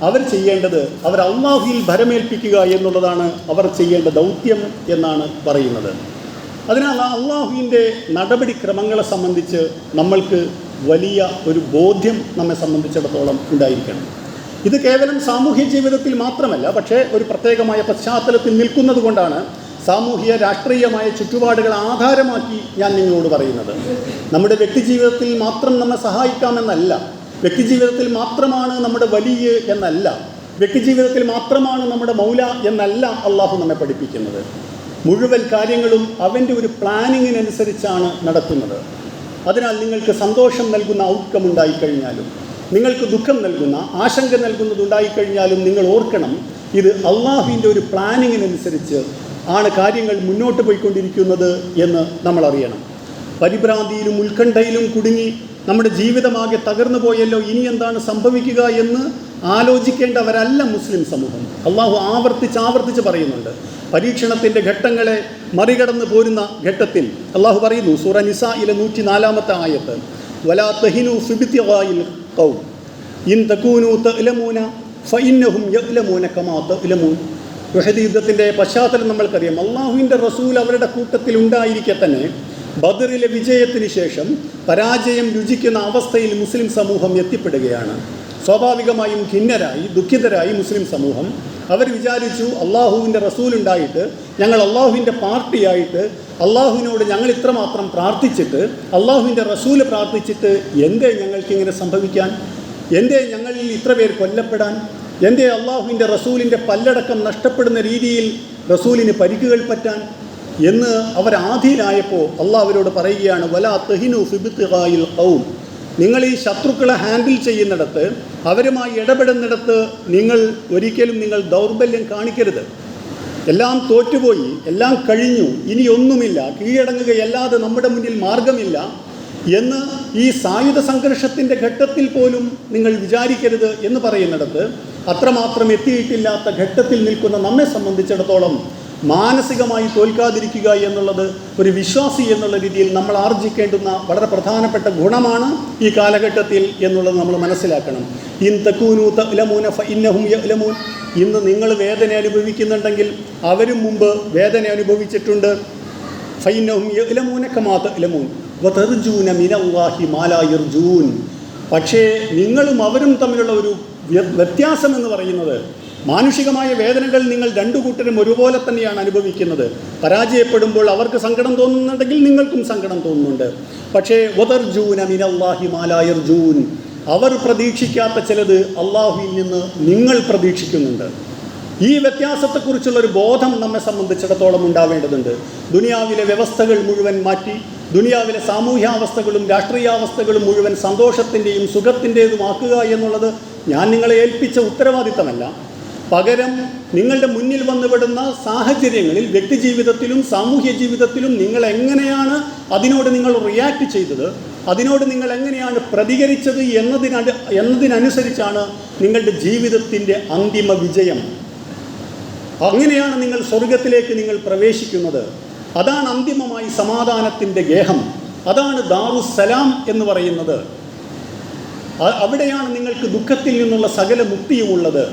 അവർ ചെയ്യേണ്ടത് അവർ അള്ളാഹുവിൽ ഭരമേൽപ്പിക്കുക എന്നുള്ളതാണ് അവർ ചെയ്യേണ്ട ദൗത്യം എന്നാണ് പറയുന്നത്. അതിനാൽ അള്ളാഹുവിൻ്റെ നടപടിക്രമങ്ങളെ സംബന്ധിച്ച് നമ്മൾക്ക് വലിയ ഒരു ബോധ്യം നമ്മെ സംബന്ധിച്ചിടത്തോളം ഉണ്ടായിരിക്കണം. ഇത് കേവലം സാമൂഹ്യ ജീവിതത്തിൽ മാത്രമല്ല, പക്ഷേ ഒരു പ്രത്യേകമായ പശ്ചാത്തലത്തിൽ നിൽക്കുന്നത് കൊണ്ടാണ് സാമൂഹിക രാഷ്ട്രീയമായ ചുറ്റുപാടുകൾ ആധാരമാക്കി ഞാൻ നിങ്ങളോട് പറയുന്നത്. നമ്മുടെ വ്യക്തിജീവിതത്തിൽ മാത്രം നമ്മെ സഹായിക്കാമെന്നല്ല, വ്യക്തിജീവിതത്തിൽ മാത്രമാണ് നമ്മുടെ വലിയ എന്നല്ല, വ്യക്തിജീവിതത്തിൽ മാത്രമാണ് നമ്മുടെ മൗല എന്നല്ല അള്ളാഹു നമ്മെ പഠിപ്പിക്കുന്നത്. മുഴുവൻ കാര്യങ്ങളും അവൻ്റെ ഒരു പ്ലാനിങ്ങിനനുസരിച്ചാണ് നടത്തുന്നത്. അതിനാൽ നിങ്ങൾക്ക് സന്തോഷം നൽകുന്ന ഔട്ട്കം ഉണ്ടായിക്കഴിഞ്ഞാലും നിങ്ങൾക്ക് ദുഃഖം നൽകുന്ന ആശങ്ക നൽകുന്നതുണ്ടായിക്കഴിഞ്ഞാലും നിങ്ങൾ ഓർക്കണം, ഇത് അള്ളാഹുവിൻ്റെ ഒരു പ്ലാനിങ്ങിനനുസരിച്ച് ആണ് കാര്യങ്ങൾ മുന്നോട്ട് പോയിക്കൊണ്ടിരിക്കുന്നത് എന്ന് നമ്മൾ അറിയണം. പരിഭ്രാന്തിയിലും ഉത്കണ്ഠയിലും കുടുങ്ങി നമ്മുടെ ജീവിതമാകെ തകർന്നു പോയല്ലോ, ഇനി എന്താണ് സംഭവിക്കുക എന്ന് ആലോചിക്കേണ്ടവരല്ല മുസ്ലിം സമൂഹം. അള്ളാഹു ആവർത്തിച്ച് പറയുന്നുണ്ട്. പരീക്ഷണത്തിൻ്റെ ഘട്ടങ്ങളെ മറികടന്ന് പോരുന്ന ഘട്ടത്തിൽ അള്ളാഹു പറയുന്നു, സൂറ നിസായിലെ 104-ാമത്തെ ആയത്ത്, വലാ തഹിനു ഫിബ്തിഗാഇൽ ഖൗം ഇൻ തകൂനു തഅലമൂന ഫഇന്നഹും യഅലമൂന കമാ തഅലമൂൻ. ഉഹദ് യുദ്ധത്തിൻ്റെ പശ്ചാത്തലം നമ്മൾക്കറിയാം. അള്ളാഹുവിൻ്റെ റസൂൽ അവരുടെ കൂട്ടത്തിൽ ഉണ്ടായിരിക്കെ തന്നെ ബദറിലെ വിജയത്തിന് ശേഷം പരാജയം രുചിക്കുന്ന അവസ്ഥയിൽ മുസ്ലിം സമൂഹം എത്തിപ്പെടുകയാണ്. സ്വാഭാവികമായും ഖിന്നരായി ദുഃഖിതരായി മുസ്ലിം സമൂഹം അവർ വിചാരിച്ചു, അള്ളാഹുവിൻ്റെ റസൂലുണ്ടായിട്ട് ഞങ്ങൾ അള്ളാഹുവിൻ്റെ പാർട്ടിയായിട്ട് അള്ളാഹുവിനോട് ഞങ്ങൾ ഇത്രമാത്രം പ്രാർത്ഥിച്ചിട്ട് അള്ളാഹുവിൻ്റെ റസൂല് പ്രാർത്ഥിച്ചിട്ട് എന്തേ ഞങ്ങൾക്കിങ്ങനെ സംഭവിക്കാൻ? എന്തേ ഞങ്ങളിൽ ഇത്ര പേർ കൊല്ലപ്പെടാൻ? എന്തേ അള്ളാഹുവിൻ്റെ റസൂലിൻ്റെ പല്ലടക്കം നഷ്ടപ്പെടുന്ന രീതിയിൽ റസൂലിന് പരിക്കുകൾ പറ്റാൻ എന്ന് അവർ ആധീനായപ്പോൾ അള്ളാഹ് അവരോട് പറയുകയാണ്, വലാ തഹിനു ഫിബ്തിഗായിൽ ഖൗം, നിങ്ങൾ ഈ ശത്രുക്കളെ ഹാൻഡിൽ ചെയ്യുന്നിടത്ത്, അവരുമായി ഇടപെടുന്നിടത്ത് ഒരിക്കലും നിങ്ങൾ ദൗർബല്യം കാണിക്കരുത്. എല്ലാം തോറ്റുപോയി, എല്ലാം കഴിഞ്ഞു, ഇനിയൊന്നുമില്ല, കീഴടങ്ങുകയല്ലാതെ നമ്മുടെ മുന്നിൽ മാർഗമില്ല എന്ന് ഈ സായുധ സംഘർഷത്തിൻ്റെ ഘട്ടത്തിൽ പോലും നിങ്ങൾ വിചാരിക്കരുത് എന്ന് പറയുന്നിടത്ത്, അത്രമാത്രം എത്തിയിട്ടില്ലാത്ത ഘട്ടത്തിൽ നിൽക്കുന്ന നമ്മെ സംബന്ധിച്ചിടത്തോളം മാനസികമായി തോൽക്കാതിരിക്കുക എന്നുള്ളത് ഒരു വിശ്വാസി എന്നുള്ള രീതിയിൽ നമ്മൾ ആർജിക്കേണ്ടുന്ന വളരെ പ്രധാനപ്പെട്ട ഗുണമാണ് ഈ കാലഘട്ടത്തിൽ എന്നുള്ളത് നമ്മൾ മനസ്സിലാക്കണം. ഇൻ തകൂനു തഅലമൂന ഫഇന്നഹും യഅലമൂൻ, ഇന്ന് നിങ്ങൾ വേദന അനുഭവിക്കുന്നുണ്ടെങ്കിൽ അവരും മുമ്പ് വേദന അനുഭവിച്ചിട്ടുണ്ട്. ഫഇന്നഹും യഅലമൂന കമാ തഅലമൂൻ വതർജൂന മിനല്ലാഹി മാ ലാ യർജൂൻ. പക്ഷേ നിങ്ങളും അവരും തമ്മിലുള്ള ഒരു വ്യത്യാസം എന്ന് പറയുന്നത്, മാനുഷികമായ വേദനകൾ നിങ്ങൾ രണ്ടു കൂട്ടരും ഒരുപോലെ തന്നെയാണ് അനുഭവിക്കുന്നത്. പരാജയപ്പെടുമ്പോൾ അവർക്ക് സങ്കടം തോന്നുന്നുണ്ടെങ്കിൽ നിങ്ങൾക്കും സങ്കടം തോന്നുന്നുണ്ട്. പക്ഷേ വതർജൂന മിനല്ലാഹി മാ ലാ യർജൂൻ, അവർ പ്രതീക്ഷിക്കാത്ത ചിലത് അള്ളാഹുവിൽ നിന്ന് നിങ്ങൾ പ്രതീക്ഷിക്കുന്നുണ്ട്. ഈ വ്യത്യാസത്തെക്കുറിച്ചുള്ളൊരു ബോധം നമ്മെ സംബന്ധിച്ചിടത്തോളം ഉണ്ടാവേണ്ടതുണ്ട്. ദുനിയാവിലെ വ്യവസ്ഥകൾ മുഴുവൻ മാറ്റി, ദുനിയാവിലെ സാമൂഹ്യാവസ്ഥകളും രാഷ്ട്രീയാവസ്ഥകളും മുഴുവൻ സന്തോഷത്തിൻ്റെയും സുഖത്തിൻ്റേതുമാക്കുക എന്നുള്ളത് ഞാൻ നിങ്ങളെ ഏൽപ്പിച്ച ഉത്തരവാദിത്തമല്ല. പകരം നിങ്ങളുടെ മുന്നിൽ വന്നുപെടുന്ന സാഹചര്യങ്ങളിൽ, വ്യക്തിജീവിതത്തിലും സാമൂഹ്യ ജീവിതത്തിലും നിങ്ങൾ എങ്ങനെയാണ് അതിനോട് നിങ്ങൾ റിയാക്ട് ചെയ്തത്, അതിനോട് നിങ്ങൾ എങ്ങനെയാണ് പ്രതികരിച്ചത് എന്നതിനനുസരിച്ചാണ് നിങ്ങളുടെ ജീവിതത്തിൻ്റെ അന്തിമ വിജയം. അങ്ങനെയാണ് നിങ്ങൾ സ്വർഗത്തിലേക്ക് നിങ്ങൾ പ്രവേശിക്കുന്നത്. അതാണ് അന്തിമമായി സമാധാനത്തിൻ്റെ ഗേഹം. അതാണ് ദാറുസ്സലാം എന്ന് പറയുന്നത്. അവിടെയാണ് നിങ്ങൾക്ക് ദുഃഖത്തിൽ നിന്നുള്ള സകല മുക്തിയുമുള്ളത്.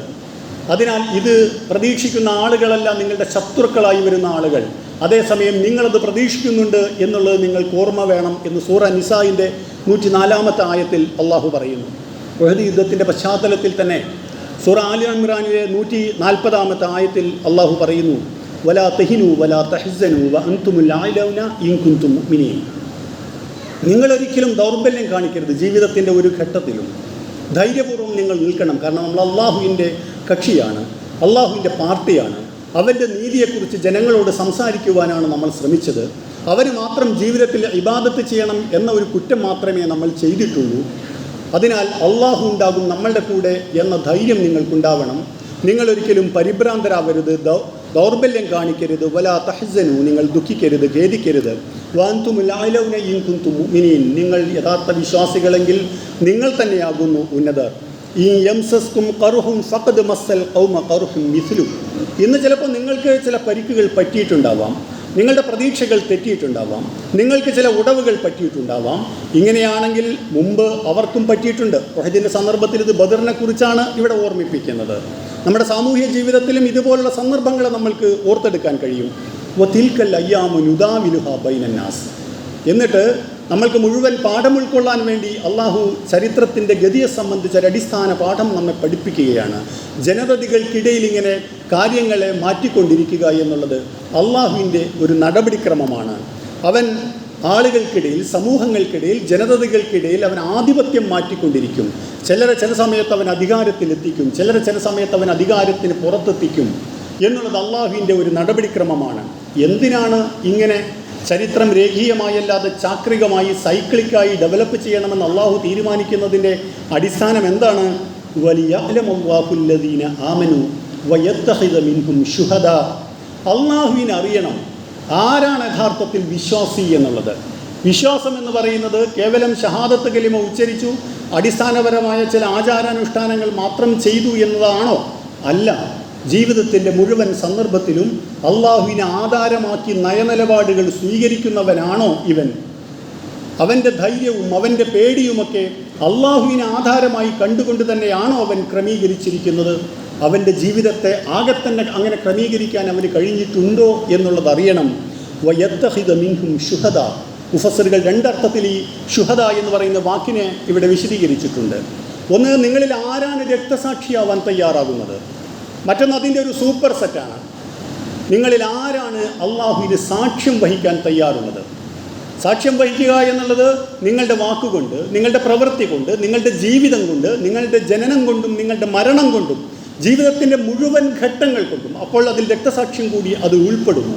അതിനാൽ ഇത് പ്രതീക്ഷിക്കുന്ന ആളുകളല്ല നിങ്ങളുടെ ശത്രുക്കളായി വരുന്ന ആളുകൾ. അതേസമയം നിങ്ങളത് പ്രതീക്ഷിക്കുന്നുണ്ട് എന്നുള്ളത് നിങ്ങൾക്ക് ഓർമ്മ വേണം എന്ന് സൂറ നിസായിൻ്റെ 104-ാമത്തെ ആയത്തിൽ അള്ളാഹു പറയുന്നു. ഉഹദ് യുദ്ധത്തിൻ്റെ പശ്ചാത്തലത്തിൽ തന്നെ സൂറ ആലി ഇംറാനിലെ 140-ാമത്തെ ആയത്തിൽ അള്ളാഹു പറയുന്നു, വലാ തഹിനു വലാ തഹ്സനു വഅൻതുമുൽ അഅലൗന ഇൻ കുൻതും മുഅ്മിനീൻ. നിങ്ങളൊരിക്കലും ദൗർബല്യം കാണിക്കരുത്. ജീവിതത്തിൻ്റെ ഒരു ഘട്ടത്തിലും ധൈര്യപൂർവ്വം നിങ്ങൾ നിൽക്കണം. കാരണം നമ്മൾ അള്ളാഹുവിൻ്റെ കക്ഷിയാണ്, അള്ളാഹുവിൻ്റെ പാർട്ടിയാണ്. അവൻ്റെ നീതിയെക്കുറിച്ച് ജനങ്ങളോട് സംസാരിക്കുവാനാണ് നമ്മൾ ശ്രമിച്ചത്. അവർ മാത്രം ജീവിതത്തിൽ ഇബാദത്ത് ചെയ്യണം എന്ന ഒരു കുറ്റം മാത്രമേ നമ്മൾ ചെയ്തിട്ടുള്ളൂ. അതിനാൽ അള്ളാഹു ഉണ്ടാകും നമ്മളുടെ കൂടെ എന്ന ധൈര്യം നിങ്ങൾക്കുണ്ടാവണം. നിങ്ങളൊരിക്കലും പരിഭ്രാന്തരാവരുത്, ദൗർബല്യം കാണിക്കരുത്. വലാ തഹ്സനു, നിങ്ങൾ ദുഃഖിക്കരുത്, ഖേദിക്കരുത്. വഅൻതുമുൽ അഅലൗന ഇൻ കുൻതും മുഅ്മിനീൻ, നിങ്ങൾ യഥാർത്ഥ വിശ്വാസികളെങ്കിൽ നിങ്ങൾ തന്നെയാകുന്നു ഉന്നതർ. ഇൻ യംസസ്കും ഖർഹും ഫഖദ് മസ്സൽ ഖൗമ ഖർഹും മിസ്ലു. ഇന്ന് ചിലപ്പോൾ നിങ്ങൾക്ക് ചില പരിക്കുകൾ പറ്റിയിട്ടുണ്ടാവാം, നിങ്ങളുടെ പ്രതീക്ഷകൾ തെറ്റിയിട്ടുണ്ടാവാം, നിങ്ങൾക്ക് ചില ഉടവുകൾ പറ്റിയിട്ടുണ്ടാവാം. ഇങ്ങനെയാണെങ്കിൽ മുമ്പ് അവർക്കും പറ്റിയിട്ടുണ്ട്. ഉഹദിൻ്റെ സന്ദർഭത്തിൽ ഇത് ബദറിനെ കുറിച്ചാണ് ഇവിടെ ഓർമ്മിപ്പിക്കുന്നത്. നമ്മുടെ സാമൂഹ്യ ജീവിതത്തിലും ഇതുപോലുള്ള സന്ദർഭങ്ങളെ നമ്മൾക്ക് ഓർത്തെടുക്കാൻ കഴിയും. വതിൽക്കൽ അയ്യാമു നുദാവിലുഹാ ബൈനന്നാസ്. എന്നിട്ട് നമ്മൾക്ക് മുഴുവൻ പാഠം ഉൾക്കൊള്ളാൻ വേണ്ടി അള്ളാഹു ചരിത്രത്തിൻ്റെ ഗതിയെ സംബന്ധിച്ച ഒരു അടിസ്ഥാന പാഠം നമ്മെ പഠിപ്പിക്കുകയാണ്. ജനതകൾക്കിടയിൽ ഇങ്ങനെ കാര്യങ്ങളെ മാറ്റിക്കൊണ്ടിരിക്കുക എന്നുള്ളത് അള്ളാഹുവിൻ്റെ ഒരു നടപടിക്രമമാണ്. അവൻ ആളുകൾക്കിടയിൽ, സമൂഹങ്ങൾക്കിടയിൽ, ജനതകൾക്കിടയിൽ അവൻ ആധിപത്യം മാറ്റിക്കൊണ്ടിരിക്കും. ചിലരെ ചില സമയത്ത് അവൻ അധികാരത്തിലെത്തിക്കും, ചിലരെ ചില സമയത്ത് അവൻ അധികാരത്തിന് പുറത്തെത്തിക്കും എന്നുള്ളത് അള്ളാഹുവിൻ്റെ ഒരു നടപടിക്രമമാണ്. എന്തിനാണ് ഇങ്ങനെ ചരിത്രം രേഖീയമായല്ലാതെ ചാക്രികമായി സൈക്ലിക്കായി ഡെവലപ്പ് ചെയ്യണമെന്ന് അള്ളാഹു തീരുമാനിക്കുന്നതിൻ്റെ അടിസ്ഥാനം എന്താണ്? വലിയഅലമല്ലാഹുല്ലദീന ആമനു വയത്തഖിദ മിൻഹും ശുഹദാ. അള്ളാഹുവിനെ അറിയണം ആരാണ് യഥാർത്ഥത്തിൽ വിശ്വാസി എന്നുള്ളത്. വിശ്വാസം എന്ന് പറയുന്നത് കേവലം ഷഹാദത്ത് കലിമ ഉച്ചരിച്ചു, അടിസ്ഥാനപരമായ ചില ആചാരാനുഷ്ഠാനങ്ങൾ മാത്രം ചെയ്തു എന്നതാണോ? അല്ല. ജീവിതത്തിൻ്റെ മുഴുവൻ സന്ദർഭത്തിലും അള്ളാഹുവിനെ ആധാരമാക്കി നയനിലപാടുകൾ സ്വീകരിക്കുന്നവനാണോ ഇവൻ? അവൻ്റെ ധൈര്യവും അവൻ്റെ പേടിയുമൊക്കെ അള്ളാഹുവിനെ ആധാരമായി കണ്ടുകൊണ്ട് തന്നെയാണോ അവൻ ക്രമീകരിച്ചിരിക്കുന്നത്? അവൻ്റെ ജീവിതത്തെ ആകെ തന്നെ അങ്ങനെ ക്രമീകരിക്കാൻ അവന് കഴിഞ്ഞിട്ടുണ്ടോ എന്നുള്ളത് അറിയണം. വയത്തഖിദ മിൻഹും ശുഹദാ. മുഫസ്സിറുകൾ രണ്ടർത്ഥത്തിൽ ഈ ശുഹദ എന്ന് പറയുന്ന വാക്കിനെ ഇവിടെ വിശദീകരിച്ചിട്ടുണ്ട്. ഒന്ന്, നിങ്ങളിൽ ആരാണ് രക്തസാക്ഷിയാവാൻ തയ്യാറാകുന്നത്? മറ്റൊന്ന്, അതിൻ്റെ ഒരു സൂപ്പർ സെറ്റാണ്, നിങ്ങളിൽ ആരാണ് അള്ളാഹുവിന് സാക്ഷ്യം വഹിക്കാൻ തയ്യാറുള്ളത്? സാക്ഷ്യം വഹിക്കുക എന്നുള്ളത് നിങ്ങളുടെ വാക്കുകൊണ്ട്, നിങ്ങളുടെ പ്രവൃത്തി കൊണ്ട്, നിങ്ങളുടെ ജീവിതം കൊണ്ട്, നിങ്ങളുടെ ജനനം കൊണ്ടും നിങ്ങളുടെ മരണം കൊണ്ടും, ജീവിതത്തിൻ്റെ മുഴുവൻ ഘട്ടങ്ങൾ കൊണ്ടും, അപ്പോൾ അതിൽ രക്തസാക്ഷ്യം കൂടി അത് ഉൾപ്പെടുന്നു.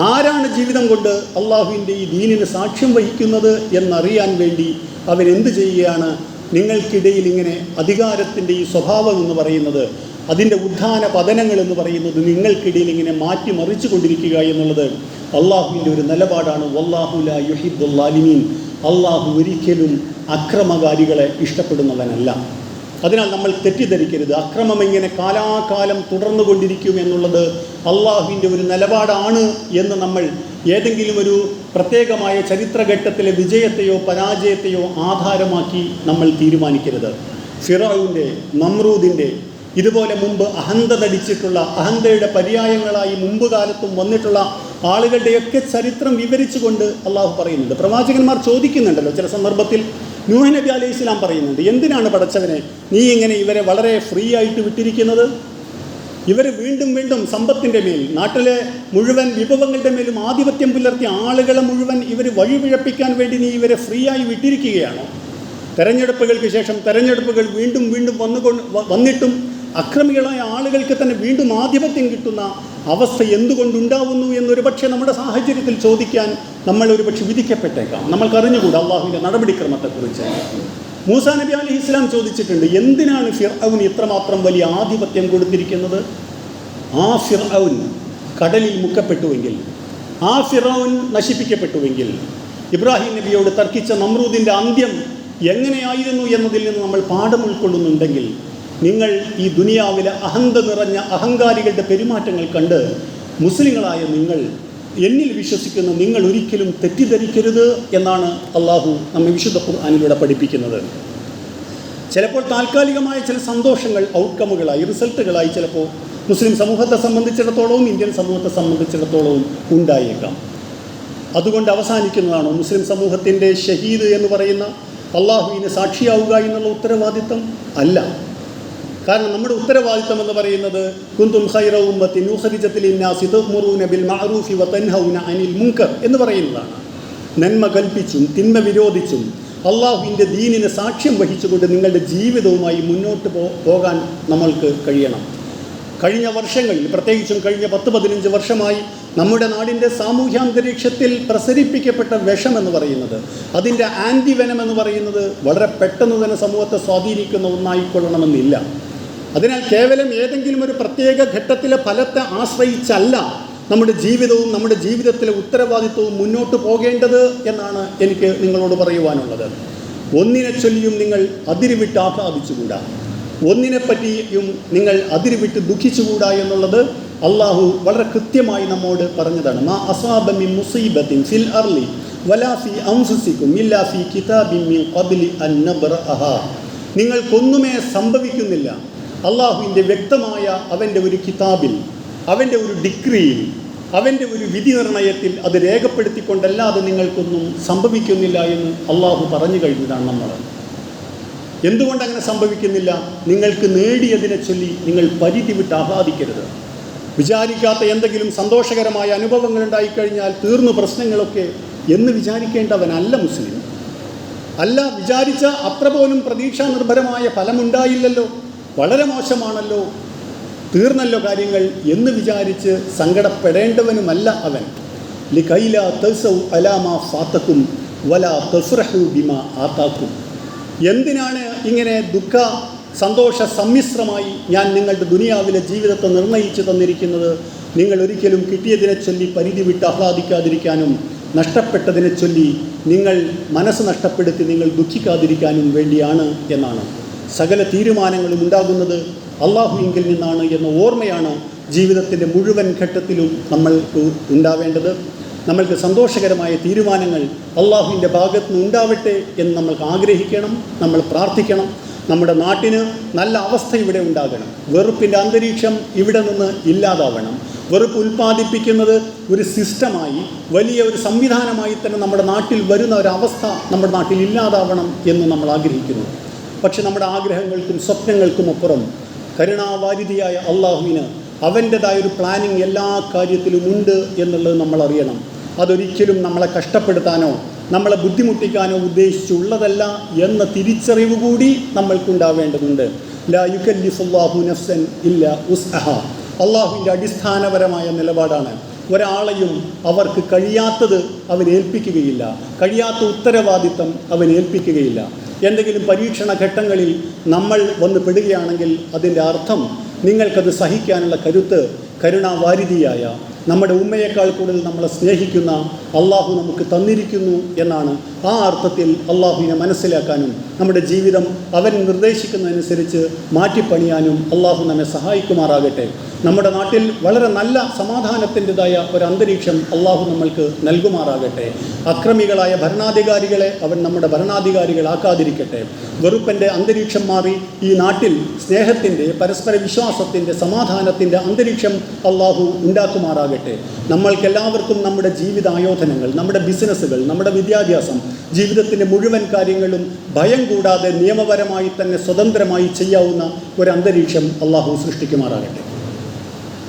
ആരാണ് ജീവിതം കൊണ്ട് അള്ളാഹുവിൻ്റെ ഈ ദീനിന് സാക്ഷ്യം വഹിക്കുന്നത് എന്നറിയാൻ വേണ്ടി അവൻ എന്ത് ചെയ്യുകയാണ്? നിങ്ങൾക്കിടയിൽ ഇങ്ങനെ അധികാരത്തിൻ്റെ ഈ സ്വഭാവം എന്ന് പറയുന്നത്, അതിൻ്റെ ഉത്ഥാന പതനങ്ങൾ എന്ന് പറയുന്നത് നിങ്ങൾക്കിടയിൽ ഇങ്ങനെ മാറ്റിമറിച്ചു കൊണ്ടിരിക്കുക എന്നുള്ളത് അള്ളാഹുവിൻ്റെ ഒരു നിലപാടാണ്. വല്ലാഹു ലാ യുഹിബ്ബുൽ ളാലിമീൻ. അള്ളാഹു ഒരിക്കലും അക്രമകാരികളെ ഇഷ്ടപ്പെടുന്നവനല്ല. അതിനാൽ നമ്മൾ തെറ്റിദ്ധരിക്കരുത്. അക്രമം ഇങ്ങനെ കാലാകാലം തുടർന്നു കൊണ്ടിരിക്കും എന്നുള്ളത് അള്ളാഹുവിൻ്റെ ഒരു നിലപാടാണ് എന്ന് നമ്മൾ ഏതെങ്കിലും ഒരു പ്രത്യേകമായ ചരിത്രഘട്ടത്തിലെ വിജയത്തെയോ പരാജയത്തെയോ ആധാരമാക്കി നമ്മൾ തീരുമാനിക്കരുത്. ഫിറഔൻ്റെ, നമ്രൂദിൻ്റെ, ഇതുപോലെ മുമ്പ് അഹന്ത നടിച്ചിട്ടുള്ള, അഹന്തയുടെ പര്യായങ്ങളായി മുമ്പ് കാലത്തും വന്നിട്ടുള്ള ആളുകളുടെയൊക്കെ ചരിത്രം വിവരിച്ചുകൊണ്ട് അള്ളാഹു പറയുന്നുണ്ട്. പ്രവാചകന്മാർ ചോദിക്കുന്നുണ്ടല്ലോ ചില സന്ദർഭത്തിൽ. നൂഹ് നബി അലൈഹി ഇസ്ലാം പറയുന്നുണ്ട്, എന്തിനാണ് പടച്ചവനെ നീ ഇങ്ങനെ ഇവരെ വളരെ ഫ്രീ ആയിട്ട് വിട്ടിരിക്കുന്നത്? ഇവർ വീണ്ടും വീണ്ടും സമ്പത്തിൻ്റെ മേൽ, നാട്ടിലെ മുഴുവൻ വിഭവങ്ങളുടെ മേലും ആധിപത്യം പുലർത്തിയ ആളുകളെ മുഴുവൻ ഇവർ വഴിപിഴപ്പിക്കാൻ വേണ്ടി നീ ഇവരെ ഫ്രീ ആയി വിട്ടിരിക്കുകയാണോ? തെരഞ്ഞെടുപ്പുകൾക്ക് ശേഷം തെരഞ്ഞെടുപ്പുകൾ വീണ്ടും വീണ്ടും വന്നിട്ടും അക്രമികളായ ആളുകൾക്ക് തന്നെ വീണ്ടും ആധിപത്യം കിട്ടുന്ന അവസ്ഥ എന്തുകൊണ്ടുണ്ടാവുന്നു എന്നൊരു പക്ഷേ നമ്മുടെ സാഹചര്യത്തിൽ ചോദിക്കാൻ നമ്മൾ ഒരു പക്ഷെ വിധിക്കപ്പെട്ടേക്കാം. നമ്മൾക്കറിഞ്ഞുകൂടാ അള്ളാഹുവിൻ്റെ നടപടിക്രമത്തെക്കുറിച്ച്. മൂസാ നബി അലൈഹി ഇസ്ലാം ചോദിച്ചിട്ടുണ്ട്, എന്തിനാണ് ഫിർഔന് ഇത്രമാത്രം വലിയ ആധിപത്യം കൊടുത്തിരിക്കുന്നത്? ആ ഫിർഔൻ കടലിൽ മുക്കപ്പെട്ടുവെങ്കിൽ, ആ ഫിർഔൻ നശിപ്പിക്കപ്പെട്ടുവെങ്കിൽ, ഇബ്രാഹിം നബിയോട് തർക്കിച്ച നമ്രൂദിൻ്റെ അന്ത്യം എങ്ങനെയായിരുന്നു എന്നതിൽ നിന്ന് നമ്മൾ പാഠം ഉൾക്കൊള്ളുന്നുണ്ടെങ്കിൽ, നിങ്ങൾ ഈ ദുനിയാവിലെ അഹന്ത നിറഞ്ഞ അഹങ്കാരികളുടെ പെരുമാറ്റങ്ങൾ കണ്ട് മുസ്ലിങ്ങളായ നിങ്ങൾ, എന്നിൽ വിശ്വസിക്കുന്ന നിങ്ങൾ ഒരിക്കലും തെറ്റിദ്ധരിക്കരുത് എന്നാണ് അള്ളാഹു നമ്മെ വിശുദ്ധ ഖുർആനിലൂടെ പഠിപ്പിക്കുന്നത്. ചിലപ്പോൾ താൽക്കാലികമായ ചില സന്തോഷങ്ങൾ ഔട്ട്കമുകളായി, റിസൾട്ടുകളായി ചിലപ്പോൾ മുസ്ലിം സമൂഹത്തെ സംബന്ധിച്ചിടത്തോളവും ഇന്ത്യൻ സമൂഹത്തെ സംബന്ധിച്ചിടത്തോളവും ഉണ്ടായേക്കാം. അതുകൊണ്ട് അവസാനിക്കുന്നതാണോ മുസ്ലിം സമൂഹത്തിൻ്റെ ഷഹീദ് എന്ന് പറയുന്ന അള്ളാഹുവിന് സാക്ഷിയാവുക എന്നുള്ള ഉത്തരവാദിത്തം? അല്ല. കാരണം നമ്മുടെ ഉത്തരവാദിത്തം എന്ന് പറയുന്നത് കുന്തും ഖൈറ ഉമ്മത്തിൻ ഉഖ്രിജത് ലിന്നാസി തഅ്മുറൂന ബിൽ മഅറൂഫി വതൻഹൗന അനിൽ മുൻകർ എന്ന് പറയുന്നതാണ്. നന്മ കൽപ്പിച്ചും തിന്മ വിരോധിച്ചും അള്ളാഹുവിൻ്റെ ദീനിന് സാക്ഷ്യം വഹിച്ചുകൊണ്ട് നിങ്ങളുടെ ജീവിതവുമായി മുന്നോട്ട് പോകാൻ നമ്മൾക്ക് കഴിയണം. കഴിഞ്ഞ വർഷങ്ങളിൽ, പ്രത്യേകിച്ചും കഴിഞ്ഞ 10-15 വർഷമായി നമ്മുടെ നാടിൻ്റെ സാമൂഹ്യാന്തരീക്ഷത്തിൽ പ്രസരിപ്പിക്കപ്പെട്ട വിഷമെന്ന് പറയുന്നത്, അതിൻ്റെ ആൻറ്റിവെനം എന്ന് പറയുന്നത് വളരെ പെട്ടെന്ന് തന്നെ സമൂഹത്തെ സ്വാധീനിക്കുന്ന ഒന്നായിക്കൊള്ളണമെന്നില്ല. അതിനാൽ കേവലം ഏതെങ്കിലും ഒരു പ്രത്യേക ഘട്ടത്തിലെ ഫലത്തെ ആശ്രയിച്ചല്ല നമ്മുടെ ജീവിതവും നമ്മുടെ ജീവിതത്തിലെ ഉത്തരവാദിത്വവും മുന്നോട്ട് പോകേണ്ടത് എന്നാണ് എനിക്ക് നിങ്ങളോട് പറയുവാനുള്ളത്. ഒന്നിനെ ചൊല്ലിയും നിങ്ങൾ അതിരുവിട്ട് ആഹ്ലാദിച്ചുകൂടാ, ഒന്നിനെപ്പറ്റിയും നിങ്ങൾ അതിരുവിട്ട് ദുഃഖിച്ചുകൂടാ എന്നുള്ളത് അള്ളാഹു വളരെ കൃത്യമായി നമ്മോട് പറഞ്ഞതാണ്. മാ അസാബ മിൻ മുസീബത്തിൻ ഫിൽ അർളി വലാ ഫീ അൻഫുസികും ഇല്ലാ ഫീ കിതാബിൻ മിൻ ഖബ്ലി അൻ നബ്റഅഹാ. നിങ്ങൾക്കൊന്നുമേ സംഭവിക്കുന്നില്ല അള്ളാഹുവിൻ്റെ വ്യക്തമായ അവൻ്റെ ഒരു കിതാബിൽ, അവൻ്റെ ഒരു ഡിക്രിയിൽ, അവൻ്റെ ഒരു വിധി നിർണയത്തിൽ അത് രേഖപ്പെടുത്തിക്കൊണ്ടല്ലാതെ നിങ്ങൾക്കൊന്നും സംഭവിക്കുന്നില്ല എന്ന് അള്ളാഹു പറഞ്ഞു കഴിഞ്ഞതാണ് നമ്മൾ. എന്തുകൊണ്ടങ്ങനെ സംഭവിക്കുന്നില്ല? നിങ്ങൾക്ക് നേടിയതിനെ ചൊല്ലി നിങ്ങൾ പരിധി വിട്ട് ആഹ്ലാദിക്കരുത്. വിചാരിക്കാത്ത എന്തെങ്കിലും സന്തോഷകരമായ അനുഭവങ്ങൾ ഉണ്ടായിക്കഴിഞ്ഞാൽ തീർന്നു പ്രശ്നങ്ങളൊക്കെ എന്ന് വിചാരിക്കേണ്ടവനല്ല മുസ്ലിം. അല്ല, വിചാരിച്ച അത്ര പോലും പ്രതീക്ഷാ നിർഭരമായ ഫലമുണ്ടായില്ലല്ലോ, വളരെ മോശമാണല്ലോ, തീർന്നല്ലോ കാര്യങ്ങൾ എന്ന് വിചാരിച്ച് സങ്കടപ്പെടേണ്ടവനുമല്ല അവൻ. ലികൈല തസൗ അലാമാ ഫാതകും വലാ തഫ്റഹു ബിമാ ആതാകും. എന്തിനാണ് ഇങ്ങനെ ദുഃഖ സന്തോഷ സമ്മിശ്രമായി ഞാൻ നിങ്ങളുടെ ദുനിയാവിലെ ജീവിതത്തെ നിർണ്ണയിച്ചു തന്നിരിക്കുന്നത്? നിങ്ങൾ ഒരിക്കലും കിട്ടിയതിനെ ചൊല്ലി പരിധി വിട്ട് ആഹ്ലാദിക്കാതിരിക്കാനും നഷ്ടപ്പെട്ടതിനെ ചൊല്ലി നിങ്ങൾ മനസ്സ് നഷ്ടപ്പെടുത്തി നിങ്ങൾ ദുഃഖിക്കാതിരിക്കാനും വേണ്ടിയാണ് എന്നാണ്. സകല തീരുമാനങ്ങളും ഉണ്ടാകുന്നത് അള്ളാഹുവിങ്കിൽ നിന്നാണ് എന്ന ഓർമ്മയാണ് ജീവിതത്തിൻ്റെ മുഴുവൻ ഘട്ടത്തിലും നമ്മൾക്ക് ഉണ്ടാവേണ്ടത്. നമ്മൾക്ക് സന്തോഷകരമായ തീരുമാനങ്ങൾ അള്ളാഹുവിൻ്റെ ഭാഗത്ത് നിന്ന് ഉണ്ടാവട്ടെ എന്ന് നമ്മൾക്ക് ആഗ്രഹിക്കണം, നമ്മൾ പ്രാർത്ഥിക്കണം. നമ്മുടെ നാട്ടിന് നല്ല അവസ്ഥ ഇവിടെ ഉണ്ടാകണം. വെറുപ്പിൻ്റെ അന്തരീക്ഷം ഇവിടെ നിന്ന് ഇല്ലാതാവണം. വെറുപ്പ് ഉൽപ്പാദിപ്പിക്കുന്നത് ഒരു സിസ്റ്റമായി, വലിയ ഒരു സംവിധാനമായി തന്നെ നമ്മുടെ നാട്ടിൽ വരുന്ന ഒരവസ്ഥ നമ്മുടെ നാട്ടിൽ ഇല്ലാതാവണം എന്ന് നമ്മൾ ആഗ്രഹിക്കുന്നു. പക്ഷെ നമ്മുടെ ആഗ്രഹങ്ങൾക്കും സ്വപ്നങ്ങൾക്കും അപ്പുറം കരുണാവാരിധിയായ അള്ളാഹുവിന് അവൻ്റെതായൊരു പ്ലാനിങ് എല്ലാ കാര്യത്തിലും ഉണ്ട് എന്നുള്ളത് നമ്മൾ അറിയണം. അതൊരിക്കലും നമ്മളെ കഷ്ടപ്പെടുത്താനോ നമ്മളെ ബുദ്ധിമുട്ടിക്കാനോ ഉദ്ദേശിച്ചുള്ളതല്ല എന്ന തിരിച്ചറിവ് കൂടി നമ്മൾക്കുണ്ടാവേണ്ടതുണ്ട്. ലാ യുകല്ലിഫുല്ലാഹു നഫ്സൻ ഇല്ലാ ഉസ്അഹ. അള്ളാഹുവിൻ്റെ അടിസ്ഥാനപരമായ നിലപാടാണ്. ഒരാളെയും അവർക്ക് കഴിയാത്തത് അവനേൽപ്പിക്കുകയില്ല, കഴിയാത്ത ഉത്തരവാദിത്തം അവനേൽപ്പിക്കുകയില്ല. എന്തെങ്കിലും പരീക്ഷണ ഘട്ടങ്ങളിൽ നമ്മൾ വന്ന് പെടുകയാണെങ്കിൽ അതിൻ്റെ അർത്ഥം നിങ്ങൾക്കത് സഹിക്കാനുള്ള കരുത്ത് കരുണാവാരിധിയായ നമ്മുടെ ഉമ്മയേക്കാൾ കൂടുതൽ നമ്മളെ സ്നേഹിക്കുന്ന അള്ളാഹു നമുക്ക് തന്നിരിക്കുന്നു എന്നാണ്. ആ അർത്ഥത്തിൽ അള്ളാഹുവിനെ മനസ്സിലാക്കാനും നമ്മുടെ ജീവിതം അവൻ നിർദ്ദേശിക്കുന്നതനുസരിച്ച് മാറ്റിപ്പണിയാനും അള്ളാഹു നമ്മെ സഹായിക്കുമാറാകട്ടെ. നമ്മുടെ നാട്ടിൽ വളരെ നല്ല സമാധാനത്തിൻ്റെതായ ഒരു അന്തരീക്ഷം അള്ളാഹു നമ്മൾക്ക് നൽകുമാറാകട്ടെ. അക്രമികളായ ഭരണാധികാരികളെ അവൻ നമ്മുടെ ഭരണാധികാരികളാക്കാതിരിക്കട്ടെ. വെറുപ്പിൻ്റെ അന്തരീക്ഷം മാറി ഈ നാട്ടിൽ സ്നേഹത്തിൻ്റെ, പരസ്പര വിശ്വാസത്തിൻ്റെ, സമാധാനത്തിൻ്റെ അന്തരീക്ഷം അള്ളാഹു ഉണ്ടാക്കുമാറാകട്ടെ. നമ്മൾക്കെല്ലാവർക്കും നമ്മുടെ ജീവിതായോധനങ്ങൾ, നമ്മുടെ ബിസിനസ്സുകൾ, നമ്മുടെ വിദ്യാഭ്യാസം, ജീവിതത്തിൻ്റെ മുഴുവൻ കാര്യങ്ങളും ഭയം കൂടാതെ നിയമപരമായി തന്നെ സ്വതന്ത്രമായി ചെയ്യാവുന്ന ഒരു അന്തരീക്ഷം അള്ളാഹു സൃഷ്ടിക്കുമാറാകട്ടെ.